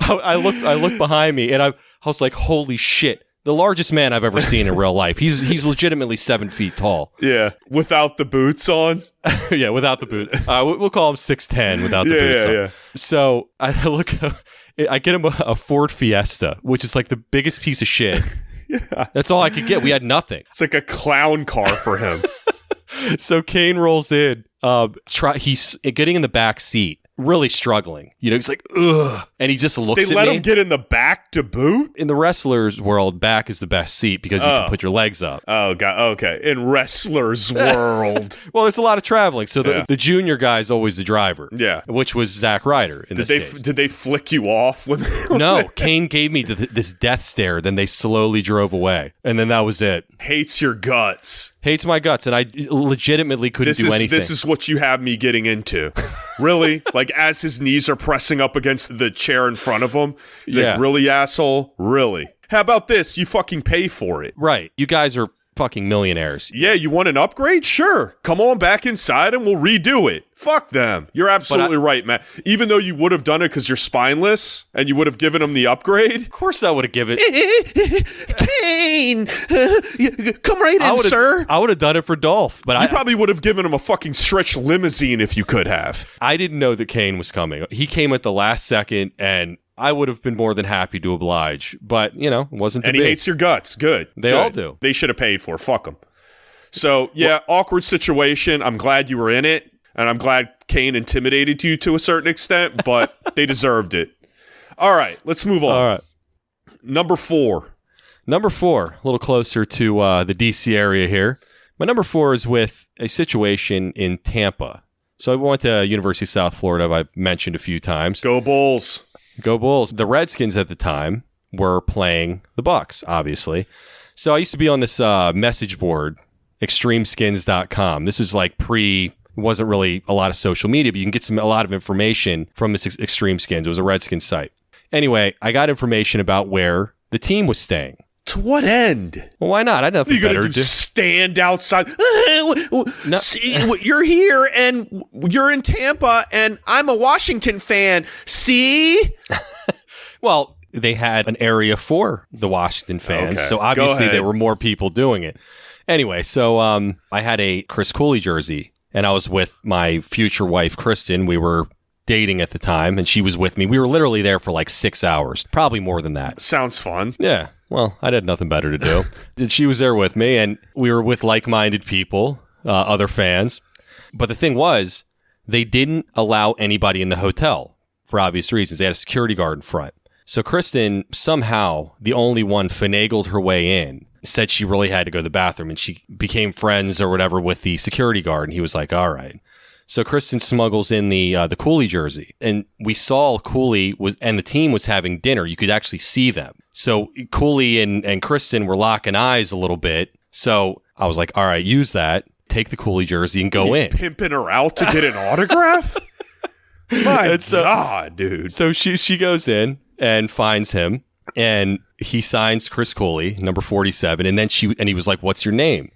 S10: I look behind me, and I was like, holy shit. The largest man I've ever seen in real life. He's legitimately 7 feet tall.
S11: Yeah, without the boots on.
S10: Yeah, without the boots. We'll call him 6'10" without the boots on. Yeah. So I get him a Ford Fiesta, which is like the biggest piece of shit. Yeah. That's all I could get. We had nothing.
S11: It's like a clown car for him.
S10: So Kane rolls in. He's getting in the back seat. Really struggling. You know, he's like, ugh. And he just looks at me.
S11: They let him get in the back to boot?
S10: In the wrestler's world, back is the best seat because you can put your legs up.
S11: Oh, God. Okay. In wrestler's world.
S10: Well, there's a lot of traveling. So the junior guy is always the driver.
S11: Yeah.
S10: Which was Zack Ryder in this case.
S11: Did they flick you off?
S10: No. Kane gave me this death stare. Then they slowly drove away. And then that was it.
S11: Hates your guts.
S10: Hates my guts. And I legitimately couldn't do anything.
S11: This is what you have me getting into. Really? Like, as his knees are pressing up against the chair in front of him? Like, really, asshole? Really? How about this? You fucking pay for it.
S10: Right. You guys are fucking millionaires.
S11: Yeah, you want an upgrade? Sure. Come on back inside and we'll redo it. Fuck them. You're absolutely right, Matt. Even though you would have done it because you're spineless and you would have given him the upgrade.
S10: Of course I would have given
S11: Kane, come right in, sir.
S10: I would have done it for Dolph. But
S11: I probably would have given him a fucking stretch limousine if you could have.
S10: I didn't know that Kane was coming. He came at the last second, and I would have been more than happy to oblige. But, you know, it wasn't
S11: And he hates your guts. Good.
S10: They all do.
S11: They should have paid for it. Fuck them. So, yeah, awkward situation. I'm glad you were in it. And I'm glad Kane intimidated you to a certain extent, but they deserved it. All right, let's move on.
S10: All right.
S11: Number 4.
S10: Number 4, a little closer to the DC area here. My number 4 is with a situation in Tampa. So I went to University of South Florida, I've mentioned a few times.
S11: Go Bulls.
S10: Go Bulls. The Redskins at the time were playing the Bucks, obviously. So I used to be on this message board, extremeskins.com. This is like it wasn't really a lot of social media, but you can get a lot of information from this Extreme Skins. It was a Redskins site. Anyway, I got information about where the team was staying.
S11: To what end?
S10: Well, why not? I had nothing better to do.
S11: Stand outside. No. See, you're here and you're in Tampa and I'm a Washington fan. See?
S10: Well, they had an area for the Washington fans. Okay. So obviously there were more people doing it. Anyway, so I had a Chris Cooley jersey. And I was with my future wife, Kristen. We were dating at the time, and she was with me. We were literally there for like 6 hours, probably more than that.
S11: Sounds fun.
S10: Yeah. Well, I had nothing better to do. And she was there with me, and we were with like-minded people, other fans. But the thing was, they didn't allow anybody in the hotel for obvious reasons. They had a security guard in front. So Kristen, somehow, the only one, finagled her way in. Said she really had to go to the bathroom, and she became friends or whatever with the security guard, and he was like, all right. So Kristen smuggles in the Cooley jersey, and we saw Cooley and the team was having dinner. You could actually see them. So Cooley and Kristen were locking eyes a little bit. So I was like, all right, use that. Take the Cooley jersey and go in.
S11: Pimping her out to get an autograph? My God, dude.
S10: So she goes in and finds him, and he signs Chris Cooley, number 47, and then he was like, "What's your name?"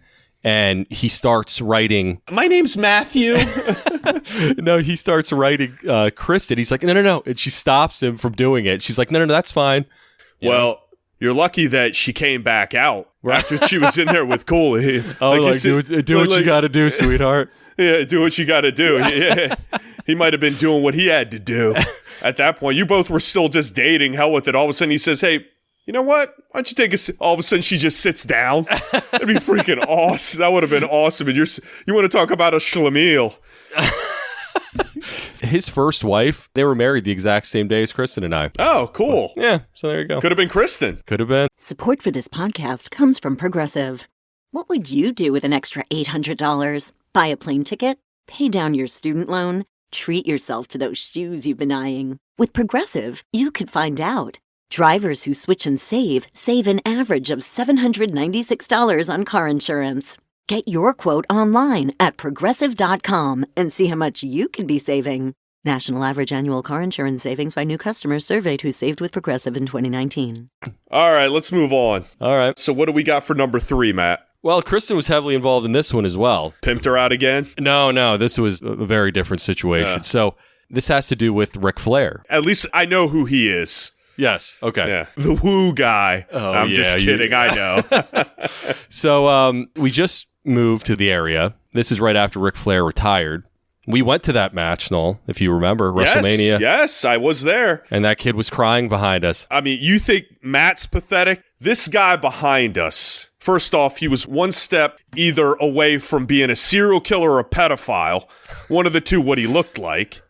S10: And he starts writing.
S11: My name's Matthew.
S10: No, he starts writing Kristen. He's like, no, and she stops him from doing it. She's like, no, that's fine.
S11: Well, you're lucky that she came back out after she was in there with Cooley.
S10: Do what you got to do, sweetheart.
S11: Yeah, do what you got to do. Yeah. He might have been doing what he had to do at that point. You both were still just dating. Hell with it. All of a sudden he says, hey, you know what? Why don't you take a sit? All of a sudden she just sits down. That'd be freaking awesome. That would have been awesome. And you want to talk about a schlemiel.
S10: His first wife, they were married the exact same day as Kristen and I.
S11: Oh, cool.
S10: Yeah, so there you go.
S11: Could have been Kristen.
S10: Could have been.
S14: Support for this podcast comes from Progressive. What would you do with an extra $800? Buy a plane ticket? Pay down your student loan? Treat yourself to those shoes you've been eyeing. With Progressive, you could find out. Drivers who switch and save an average of $796 on car insurance. Get your quote online at Progressive.com and see how much you could be saving. National average annual car insurance savings by new customers surveyed who saved with Progressive in 2019.
S11: All right, let's move on.
S10: All right.
S11: So what do we got for number 3, Matt?
S10: Well, Kristen was heavily involved in this one as well.
S11: Pimped her out again?
S10: No, this was a very different situation.
S11: Yeah.
S10: So this has to do with Ric Flair.
S11: At least I know who he is.
S10: Yes. Okay.
S11: Yeah. The woo guy.
S10: Oh,
S11: I'm just kidding. I know.
S10: So we just moved to the area. This is right after Ric Flair retired. We went to that match, Noel, if you remember, WrestleMania.
S11: Yes, I was there.
S10: And that kid was crying behind us.
S11: I mean, you think Matt's pathetic? This guy behind us, first off, he was one step either away from being a serial killer or a pedophile. One of the two, what he looked like.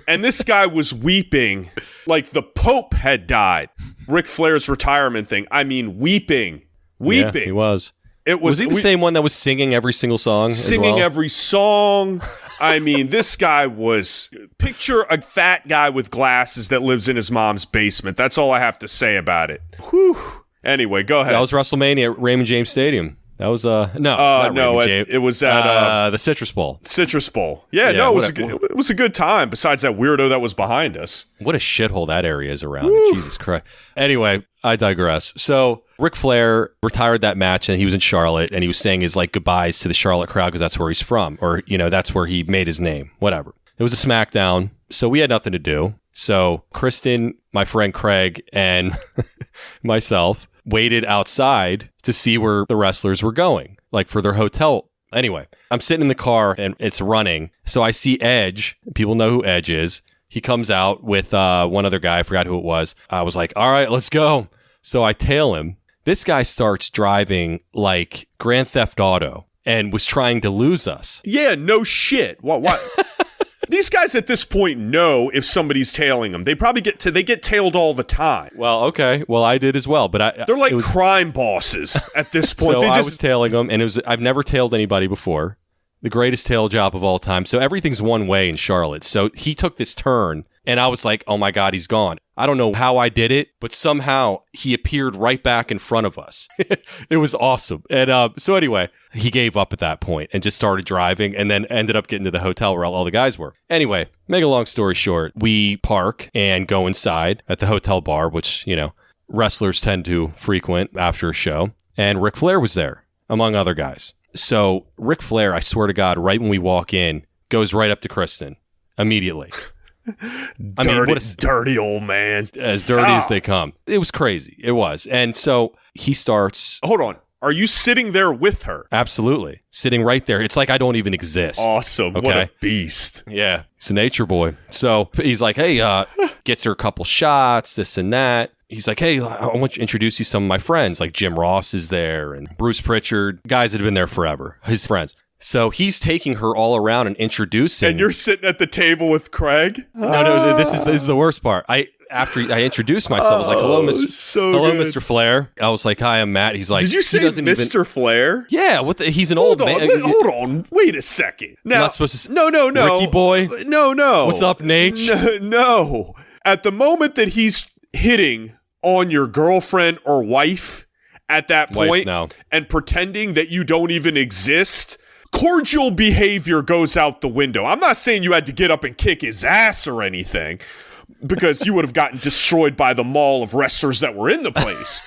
S11: And this guy was weeping like the Pope had died. Ric Flair's retirement thing. I mean, weeping.
S10: Yeah, he was. Was he the same one that was singing every single song?
S11: Singing every song. I mean, this guy was... Picture a fat guy with glasses that lives in his mom's basement. That's all I have to say about it. Whew. Anyway, go ahead.
S10: That was WrestleMania at Raymond James Stadium. That was it
S11: was at
S10: the Citrus Bowl.
S11: Citrus Bowl. Yeah, no, it was a good time. Besides that weirdo that was behind us.
S10: What a shithole that area is around. Jesus Christ. Anyway, I digress. So Ric Flair retired that match, and he was in Charlotte, and he was saying his goodbyes to the Charlotte crowd because that's where he's from, or that's where he made his name. Whatever. It was a SmackDown, so we had nothing to do. So Kristen, my friend Craig, and myself waited outside to see where the wrestlers were going, for their hotel. Anyway, I'm sitting in the car and it's running. So I see Edge. People know who Edge is. He comes out with one other guy. I forgot who it was. I was like, all right, let's go. So I tail him. This guy starts driving like Grand Theft Auto and was trying to lose us.
S11: Yeah, no shit. What? These guys at this point know if somebody's tailing them. They probably get tailed all the time.
S10: Well, okay. Well, I did as well, but
S11: they're like crime bosses at this point.
S10: So I was tailing them, and I've never tailed anybody before. The greatest tail job of all time. So everything's one way in Charlotte. So he took this turn, and I was like, oh my God, he's gone. I don't know how I did it, but somehow he appeared right back in front of us. It was awesome. And so anyway, he gave up at that point and just started driving and then ended up getting to the hotel where all the guys were. Anyway, make a long story short, we park and go inside at the hotel bar, which, wrestlers tend to frequent after a show. And Ric Flair was there, among other guys. So Ric Flair, I swear to God, right when we walk in, goes right up to Kristen immediately.
S11: Dirty old man.
S10: As dirty as they come. It was crazy. It was. And so he starts...
S11: Hold on. Are you sitting there with her?
S10: Absolutely. Sitting right there. It's like I don't even exist.
S11: Awesome. Okay? What a beast.
S10: Yeah. He's a nature boy. So he's like, hey, gets her a couple shots, this and that. He's like, hey, I want to introduce you to some of my friends. Like Jim Ross is there and Bruce Pritchard. Guys that have been there forever. His friends. So he's taking her all around and introducing.
S11: And you're sitting at the table with Craig?
S10: No, this is the worst part. After I introduced myself, I was like, hello, Mr. Flair. I was like, hi, I'm Matt. He's like,
S11: did you say Mr. Flair?
S10: Yeah, he's an old man.
S11: Hold on, wait a second. Now,
S10: I'm not supposed to say,
S11: no.
S10: Ricky boy?
S11: No.
S10: What's up, Nate?
S11: No. At the moment that he's hitting on your girlfriend or wife at that point
S10: now.
S11: And pretending that you don't even exist, cordial behavior goes out the window. I'm not saying you had to get up and kick his ass or anything, because you would have gotten destroyed by the mall of wrestlers that were in the place.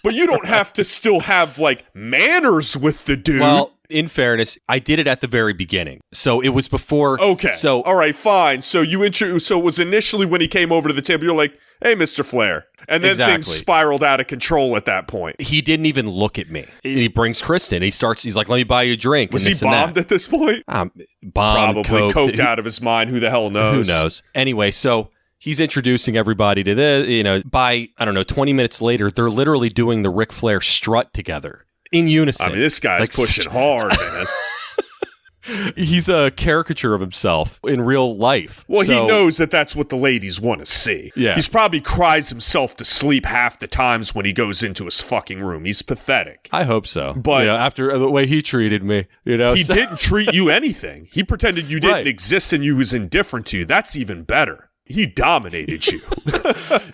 S11: But you don't have to still have, like, manners with the dude.
S10: Well, in fairness, I did it at the very beginning. So it was before.
S11: Okay.
S10: So
S11: all right, fine. So so it was initially when he came over to the table, you're like, hey, Mr. Flair. And then things spiraled out of control at that point.
S10: He didn't even look at me. He brings Kristen. He's like, let me buy you a drink.
S11: Was he bombed at this point?
S10: Bombed,
S11: probably coked out of his mind. Who the hell knows?
S10: Who knows? Anyway, so he's introducing everybody to this. By, 20 minutes later, they're literally doing the Ric Flair strut together in unison.
S11: I mean, this guy's pushing hard, man.
S10: He's a caricature of himself in real life.
S11: Well, he knows that that's what the ladies want to see.
S10: Yeah.
S11: He's probably cries himself to sleep half the times when he goes into his fucking room. He's pathetic.
S10: I hope so.
S11: But
S10: after the way he treated me,
S11: he didn't treat you anything. He pretended you didn't exist and you was indifferent to you. That's even better. He dominated you.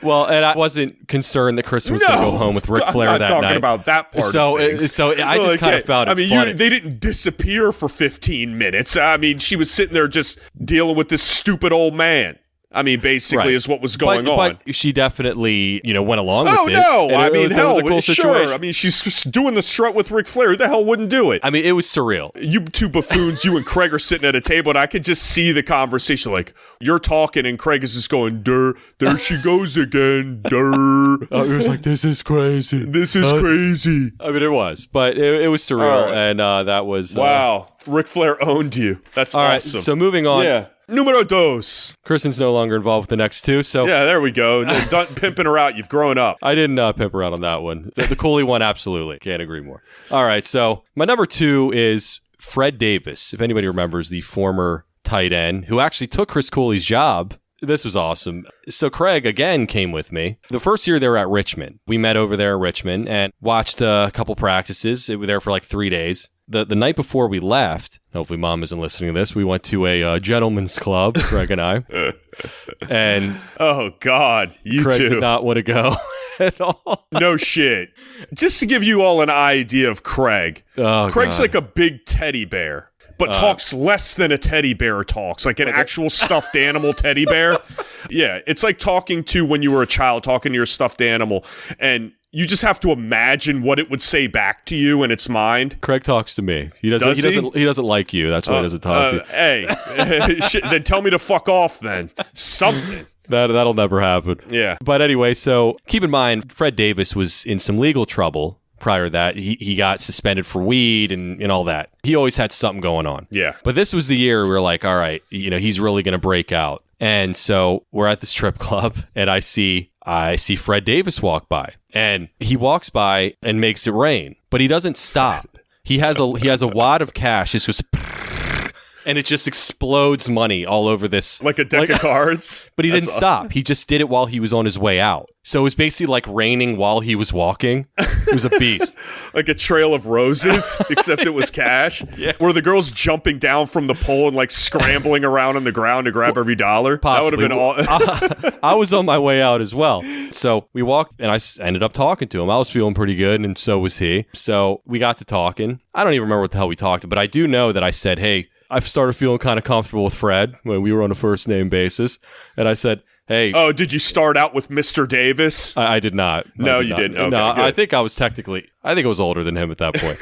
S10: Well, and I wasn't concerned that Kristen was going to go home with Ric Flair that night.
S11: I'm not talking about that part of things.
S10: So I just kind of found it funny.
S11: They didn't disappear for 15 minutes. I mean, she was sitting there just dealing with this stupid old man. I mean, basically is what was going on.
S10: But she definitely, went along with it.
S11: Oh, no. I mean, hell,
S10: it was a cool situation.
S11: I mean, she's doing the strut with Ric Flair. Who the hell wouldn't do it?
S10: I mean, it was surreal.
S11: You two buffoons, you and Craig are sitting at a table, and I could just see the conversation. Like, you're talking, and Craig is just going, "Durr, there she goes again, durr."
S10: It was like, this is crazy.
S11: This is crazy.
S10: I mean, it was. But it was surreal, and that was...
S11: wow. Ric Flair owned you. That's
S10: all
S11: awesome.
S10: Right, so moving on.
S11: Yeah. Numero dos.
S10: Kristen's no longer involved with the next two, so...
S11: Yeah, there we go. Done pimping her out. You've grown up.
S10: I didn't pimp her out on that one. The Cooley one, absolutely. Can't agree more. All right, so my number two is Fred Davis. If anybody remembers, the former tight end who actually took Chris Cooley's job. This was awesome. So Craig, again, came with me. The first year they were at Richmond. We met over there in Richmond and watched a couple practices. We were there for like 3 days. The night before we left, hopefully Mom isn't listening to this, we went to a gentleman's club, Craig and I. And
S11: oh, God,
S10: Craig did not want to go at all.
S11: No shit. Just to give you all an idea of Craig's like a big teddy bear, but talks less than a teddy bear talks, like an actual stuffed animal teddy bear. Yeah, it's like talking to when you were a child, talking to your stuffed animal, and you just have to imagine what it would say back to you in its mind.
S10: Craig talks to me. He doesn't like you. That's why he doesn't talk to you.
S11: Hey, then tell me to fuck off then. Something.
S10: That'll never happen.
S11: Yeah.
S10: But anyway, so keep in mind, Fred Davis was in some legal trouble prior to that. He got suspended for weed and all that. He always had something going on.
S11: Yeah.
S10: But this was the year we were like, all right, he's really going to break out. And so we're at the strip club and I see Fred Davis walk by, and he walks by and makes it rain, but he doesn't stop. He has a wad of cash. It goes, and it just explodes money all over this.
S11: Like a deck of cards?
S10: But he didn't stop. He just did it while he was on his way out. So it was basically like raining while he was walking. It was a beast.
S11: Like a trail of roses, except it was cash.
S10: Yeah.
S11: Were the girls jumping down from the pole and like scrambling around on the ground to grab every dollar?
S10: Possibly.
S11: That would have been all.
S10: I was on my way out as well. So we walked, and I ended up talking to him. I was feeling pretty good, and so was he. So we got to talking. I don't even remember what the hell we talked, but I do know that I said, hey, I've started feeling kind of comfortable with Fred when we were on a first name basis. And I said, hey.
S11: Oh, did you start out with Mr. Davis?
S10: I did not.
S11: No, you didn't. Okay,
S10: no,
S11: good.
S10: I think I was older than him at that point.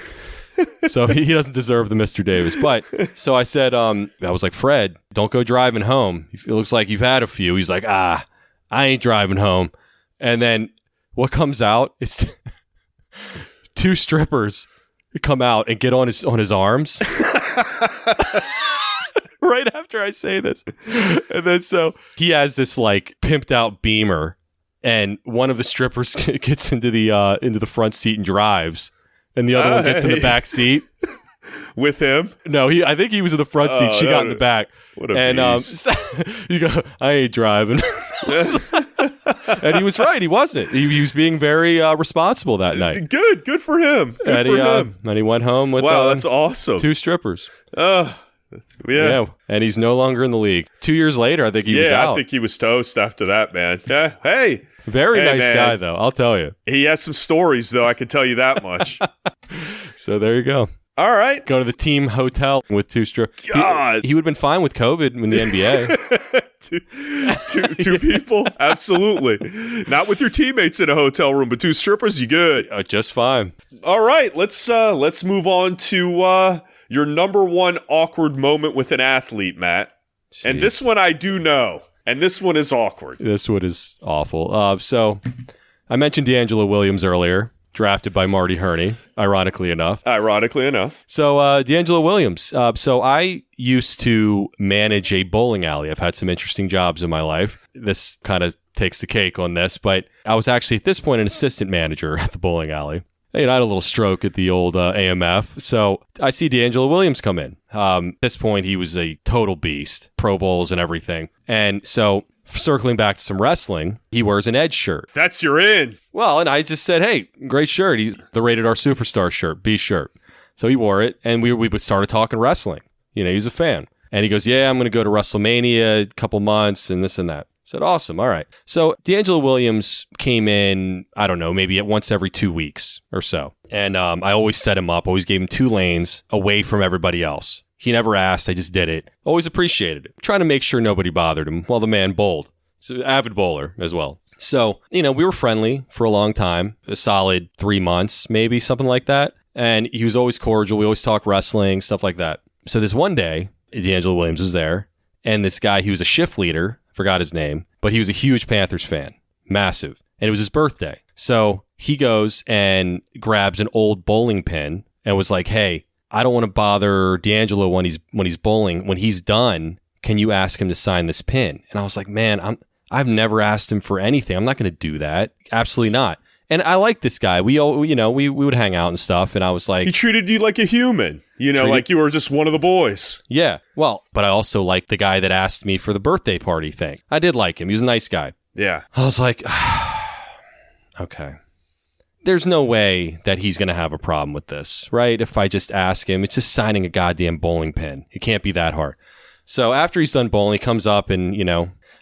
S10: So he doesn't deserve the Mr. Davis. But so I said, I was like, Fred, don't go driving home. It looks like you've had a few. He's like, I ain't driving home. And then what comes out is two strippers come out and get on his arms. Right after I say this. And then so he has this like pimped out Beamer, and one of the strippers gets into the front seat and drives, and the other one gets in the back seat.
S11: With him?
S10: No, I think he was in the front seat. She got in the back.
S11: What a beast.
S10: You go, I ain't driving. And he was right. He wasn't. He was being very responsible that night.
S11: Good for him. Good for him.
S10: And he went home with
S11: that's awesome.
S10: two strippers.
S11: Yeah.
S10: And he's no longer in the league. 2 years later, I think he was out.
S11: I think he was toast after that, man. Yeah. Hey,
S10: Very
S11: Hey,
S10: nice
S11: man.
S10: guy, though. I'll tell you.
S11: He has some stories, though. I can tell you that much.
S10: So there you go.
S11: All right.
S10: Go to the team hotel with two strippers.
S11: God.
S10: He would have been fine with COVID in the NBA.
S11: two people? Absolutely. Not with your teammates in a hotel room, but two strippers, you good.
S10: Just fine.
S11: All right. Let's move on to your number one awkward moment with an athlete, Matt.
S10: Jeez.
S11: And this one I do know. And this one is awkward.
S10: This one is awful. So I mentioned DeAngelo Williams earlier. Drafted by Marty Hurney, ironically enough. So DeAngelo Williams. So I used to manage a bowling alley. I've had some interesting jobs in my life. This kind of takes the cake on this, but I was actually at this point an assistant manager at the bowling alley. And I had a little stroke at the old AMF. So I see DeAngelo Williams come in. At this point, he was a total beast, Pro Bowls and everything. And so circling back to some wrestling, he wears an Edge shirt.
S11: That's your in.
S10: Well, and I just said, hey, great shirt. He's the Rated R Superstar shirt, B shirt. So he wore it, and we started talking wrestling. You know, he's a fan. And he goes, yeah, I'm going to go to WrestleMania a couple months and this and that. I said, awesome. All right. So DeAngelo Williams came in, I don't know, maybe at once every 2 weeks or so. And I always set him up, always gave him 2 lanes away from everybody else. He never asked. I just did it. Always appreciated it. Trying to make sure nobody bothered him while the man bowled. He's an avid bowler as well. So, you know, we were friendly for a long time, a solid 3 months, maybe something like that. And he was always cordial. We always talk wrestling, stuff like that. So this one day, DeAngelo Williams was there. And this guy, he was a shift leader. Forgot his name, but he was a huge Panthers fan. Massive. And it was his birthday. So he goes and grabs an old bowling pin and was like, hey, I don't want to bother DeAngelo when he's bowling. When he's done, can you ask him to sign this pin? And I was like, man, I've never asked him for anything. I'm not going to do that. Absolutely not. And I like this guy. We would hang out and stuff. And I was like,
S11: he treated you like a human, like you were just one of the boys.
S10: Yeah. Well, but I also liked the guy that asked me for the birthday party thing. I did like him. He was a nice guy.
S11: Yeah.
S10: I was like, okay. There's no way that he's going to have a problem with this, right? If I just ask him, it's just signing a goddamn bowling pin. It can't be that hard. So after he's done bowling, he comes up and,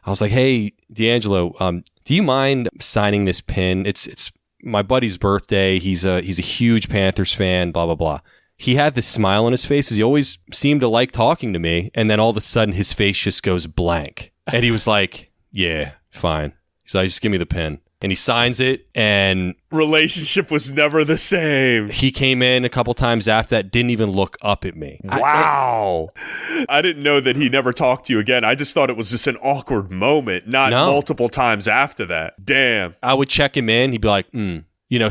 S10: I was like, hey, DeAngelo, do you mind signing this pin? It's my buddy's birthday. He's a huge Panthers fan, blah, blah, blah. He had this smile on his face as he always seemed to like talking to me. And then all of a sudden his face just goes blank. And he was like, yeah, fine. He's like, just give me the pin. And he signs it, and
S11: relationship was never the same.
S10: He came in a couple times after that, didn't even look up at me.
S11: Wow. I didn't know that he never talked to you again. I just thought it was just an awkward moment, not multiple times after that. Damn.
S10: I would check him in. He'd be like,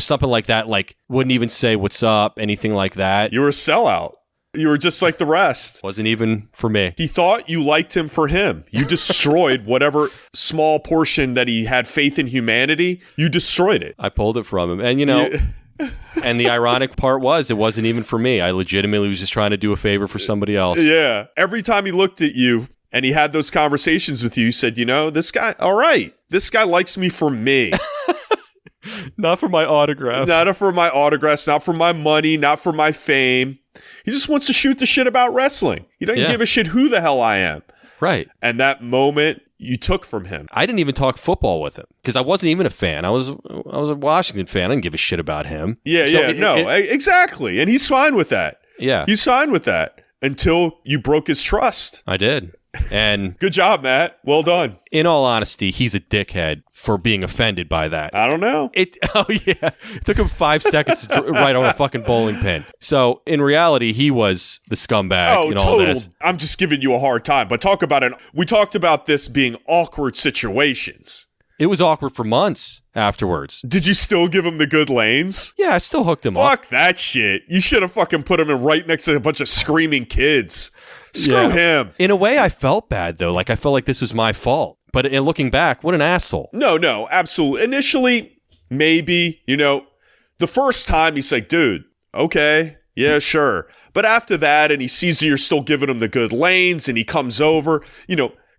S10: something like that. Like, wouldn't even say what's up, anything like that.
S11: You were a sellout. You were just like the rest.
S10: Wasn't even for me.
S11: He thought you liked him for him. You destroyed whatever small portion that he had faith in humanity. You destroyed it.
S10: I pulled it from him. And, and the ironic part was it wasn't even for me. I legitimately was just trying to do a favor for somebody else.
S11: Yeah. Every time he looked at you and he had those conversations with you, he said, this guy, all right, this guy likes me for me.
S10: Not for my autograph.
S11: Not for my autographs, not for my money, not for my fame. He just wants to shoot the shit about wrestling. He doesn't give a shit who the hell I am.
S10: Right.
S11: And that moment you took from him.
S10: I didn't even talk football with him because I wasn't even a fan. I was a Washington fan. I didn't give a shit about him.
S11: Yeah, exactly. And he's fine with that.
S10: Yeah.
S11: He's fine with that until you broke his trust.
S10: I did. And
S11: good job, Matt. Well done.
S10: In all honesty, he's a dickhead for being offended by that.
S11: I don't know.
S10: It took him 5 seconds to write on a fucking bowling pin. So in reality, he was the scumbag in all this.
S11: I'm just giving you a hard time. But we talked about this being awkward situations.
S10: It was awkward for months afterwards.
S11: Did you still give him the good lanes?
S10: Yeah, I still hooked him up.
S11: Fuck that shit. You should have fucking put him in right next to a bunch of screaming kids. Screw him.
S10: In a way, I felt bad, though. Like, I felt like this was my fault. But in looking back, what an asshole.
S11: No, absolutely. Initially, maybe, the first time he's like, dude, okay, yeah, sure. But after that, and he sees that you're still giving him the good lanes, and he comes over,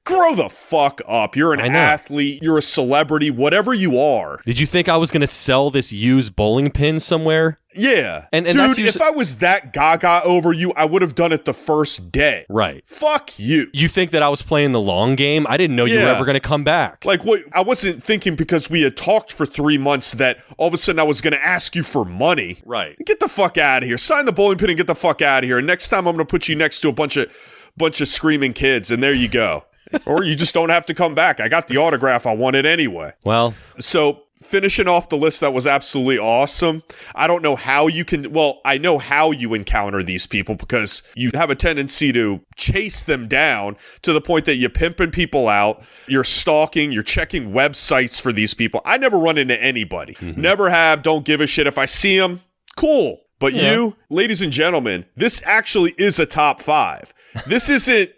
S11: Grow the fuck up. You're an athlete. You're a celebrity. Whatever you are.
S10: Did you think I was going to sell this used bowling pin somewhere?
S11: Yeah.
S10: And
S11: dude,
S10: that's
S11: if I was that gaga over you, I would have done it the first day.
S10: Right.
S11: Fuck you.
S10: You think that I was playing the long game? I didn't know you were ever going to come back.
S11: Like, what? I wasn't thinking because we had talked for 3 months that all of a sudden I was going to ask you for money.
S10: Right.
S11: Get the fuck out of here. Sign the bowling pin and get the fuck out of here. And next time I'm going to put you next to a bunch of screaming kids, and there you go. Or you just don't have to come back. I got the autograph. I wanted anyway.
S10: Well,
S11: so finishing off the list, that was absolutely awesome. I don't know how you can, well, I know how you encounter these people because you have a tendency to chase them down to the point that you're pimping people out, you're stalking, you're checking websites for these people. I never run into anybody. Never have, don't give a shit. If I see them, cool. But you, ladies and gentlemen, this actually is a top 5. This isn't,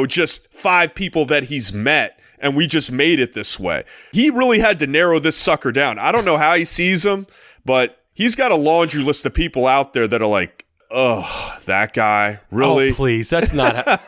S11: just 5 people that he's met, and we just made it this way. He really had to narrow this sucker down. I don't know how he sees them, but he's got a laundry list of people out there that are like, ugh, that guy, really?
S10: Oh, please, that's not. Look,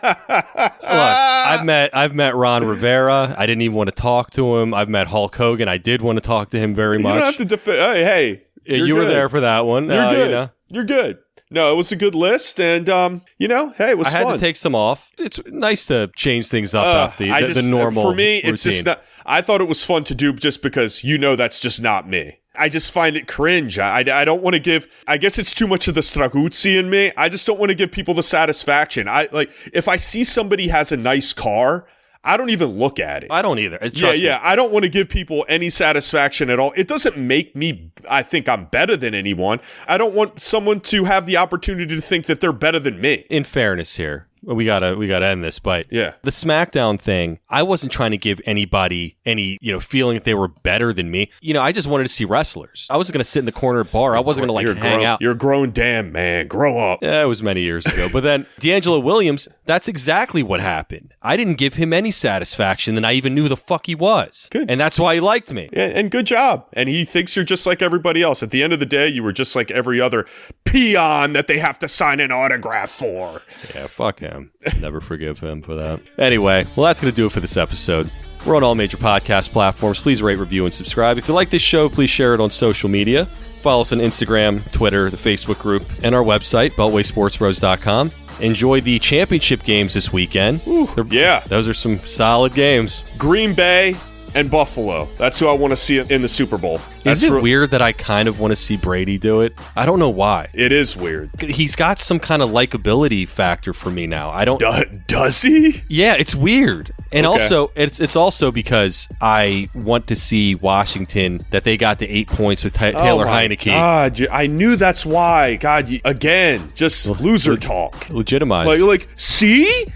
S10: I've met Ron Rivera. I didn't even want to talk to him. I've met Hulk Hogan. I did want to talk to him very much.
S11: You don't have to defend. Hey,
S10: you were there for that one.
S11: You're good. You're good. No, it was a good list, and, hey, it was fun.
S10: I had to take some off. It's nice to change things up after the normal
S11: For me,
S10: routine.
S11: It's just not, I thought it was fun to do just because, that's just not me. I just find it cringe. I don't want to give, I guess it's too much of the Straguzzi in me. I just don't want to give people the satisfaction. If I see somebody has a nice car, I don't even look at it.
S10: I don't either. Trust me.
S11: I don't want to give people any satisfaction at all. It doesn't make me, I think I'm better than anyone. I don't want someone to have the opportunity to think that they're better than me.
S10: In fairness here, we gotta end this, but
S11: the
S10: SmackDown thing, I wasn't trying to give anybody any feeling that they were better than me. I just wanted to see wrestlers. I wasn't gonna sit in the corner bar. I wasn't gonna hang out.
S11: You're a grown damn man. Grow up.
S10: Yeah, it was many years ago. But then DeAngelo Williams, that's exactly what happened. I didn't give him any satisfaction, and I even knew who the fuck he was.
S11: Good.
S10: And that's why he liked me.
S11: Yeah, and good job. And he thinks you're just like everybody else. At the end of the day, you were just like every other peon that they have to sign an autograph for.
S10: Yeah, fuck him. Never forgive him for that. Anyway, well, that's going to do it for this episode. We're on all major podcast platforms. Please rate, review, and subscribe. If you like this show, please share it on social media. Follow us on Instagram, Twitter, the Facebook group, and our website, BeltwaySportsBros.com. Enjoy the championship games this weekend.
S11: Yeah.
S10: Those are some solid games.
S11: Green Bay and Buffalo. That's who I want to see in the Super Bowl.
S10: Is it weird that I kind of want to see Brady do it? I don't know why.
S11: It is weird.
S10: He's got some kind of likability factor for me now. I don't.
S11: Does he?
S10: Yeah, it's weird. And also, it's also because I want to see Washington, that they got the 8 points with Taylor Heineke.
S11: God, I knew that's why. God, again, just loser talk.
S10: Legitimize.
S11: Like, see?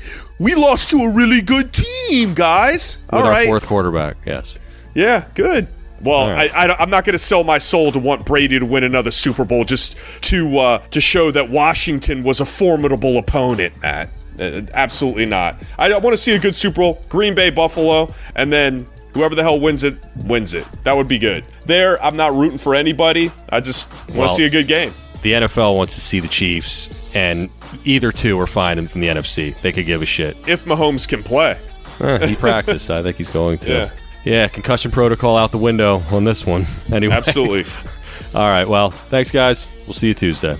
S11: We lost to a really good team, guys.
S10: With our fourth quarterback, yes.
S11: Yeah, good. Well,
S10: right.
S11: I'm not going to sell my soul to want Brady to win another Super Bowl just to show that Washington was a formidable opponent, Matt. Absolutely not. I want to see a good Super Bowl, Green Bay, Buffalo, and then whoever the hell wins it, wins it. That would be good. I'm not rooting for anybody. I just want to see a good game.
S10: The NFL wants to see the Chiefs, and either two are fine from the NFC. They could give a shit.
S11: If Mahomes can play.
S10: He practiced. I think he's going to. Yeah, concussion protocol out the window on this one. Anyway.
S11: Absolutely.
S10: All right, well, thanks, guys. We'll see you Tuesday.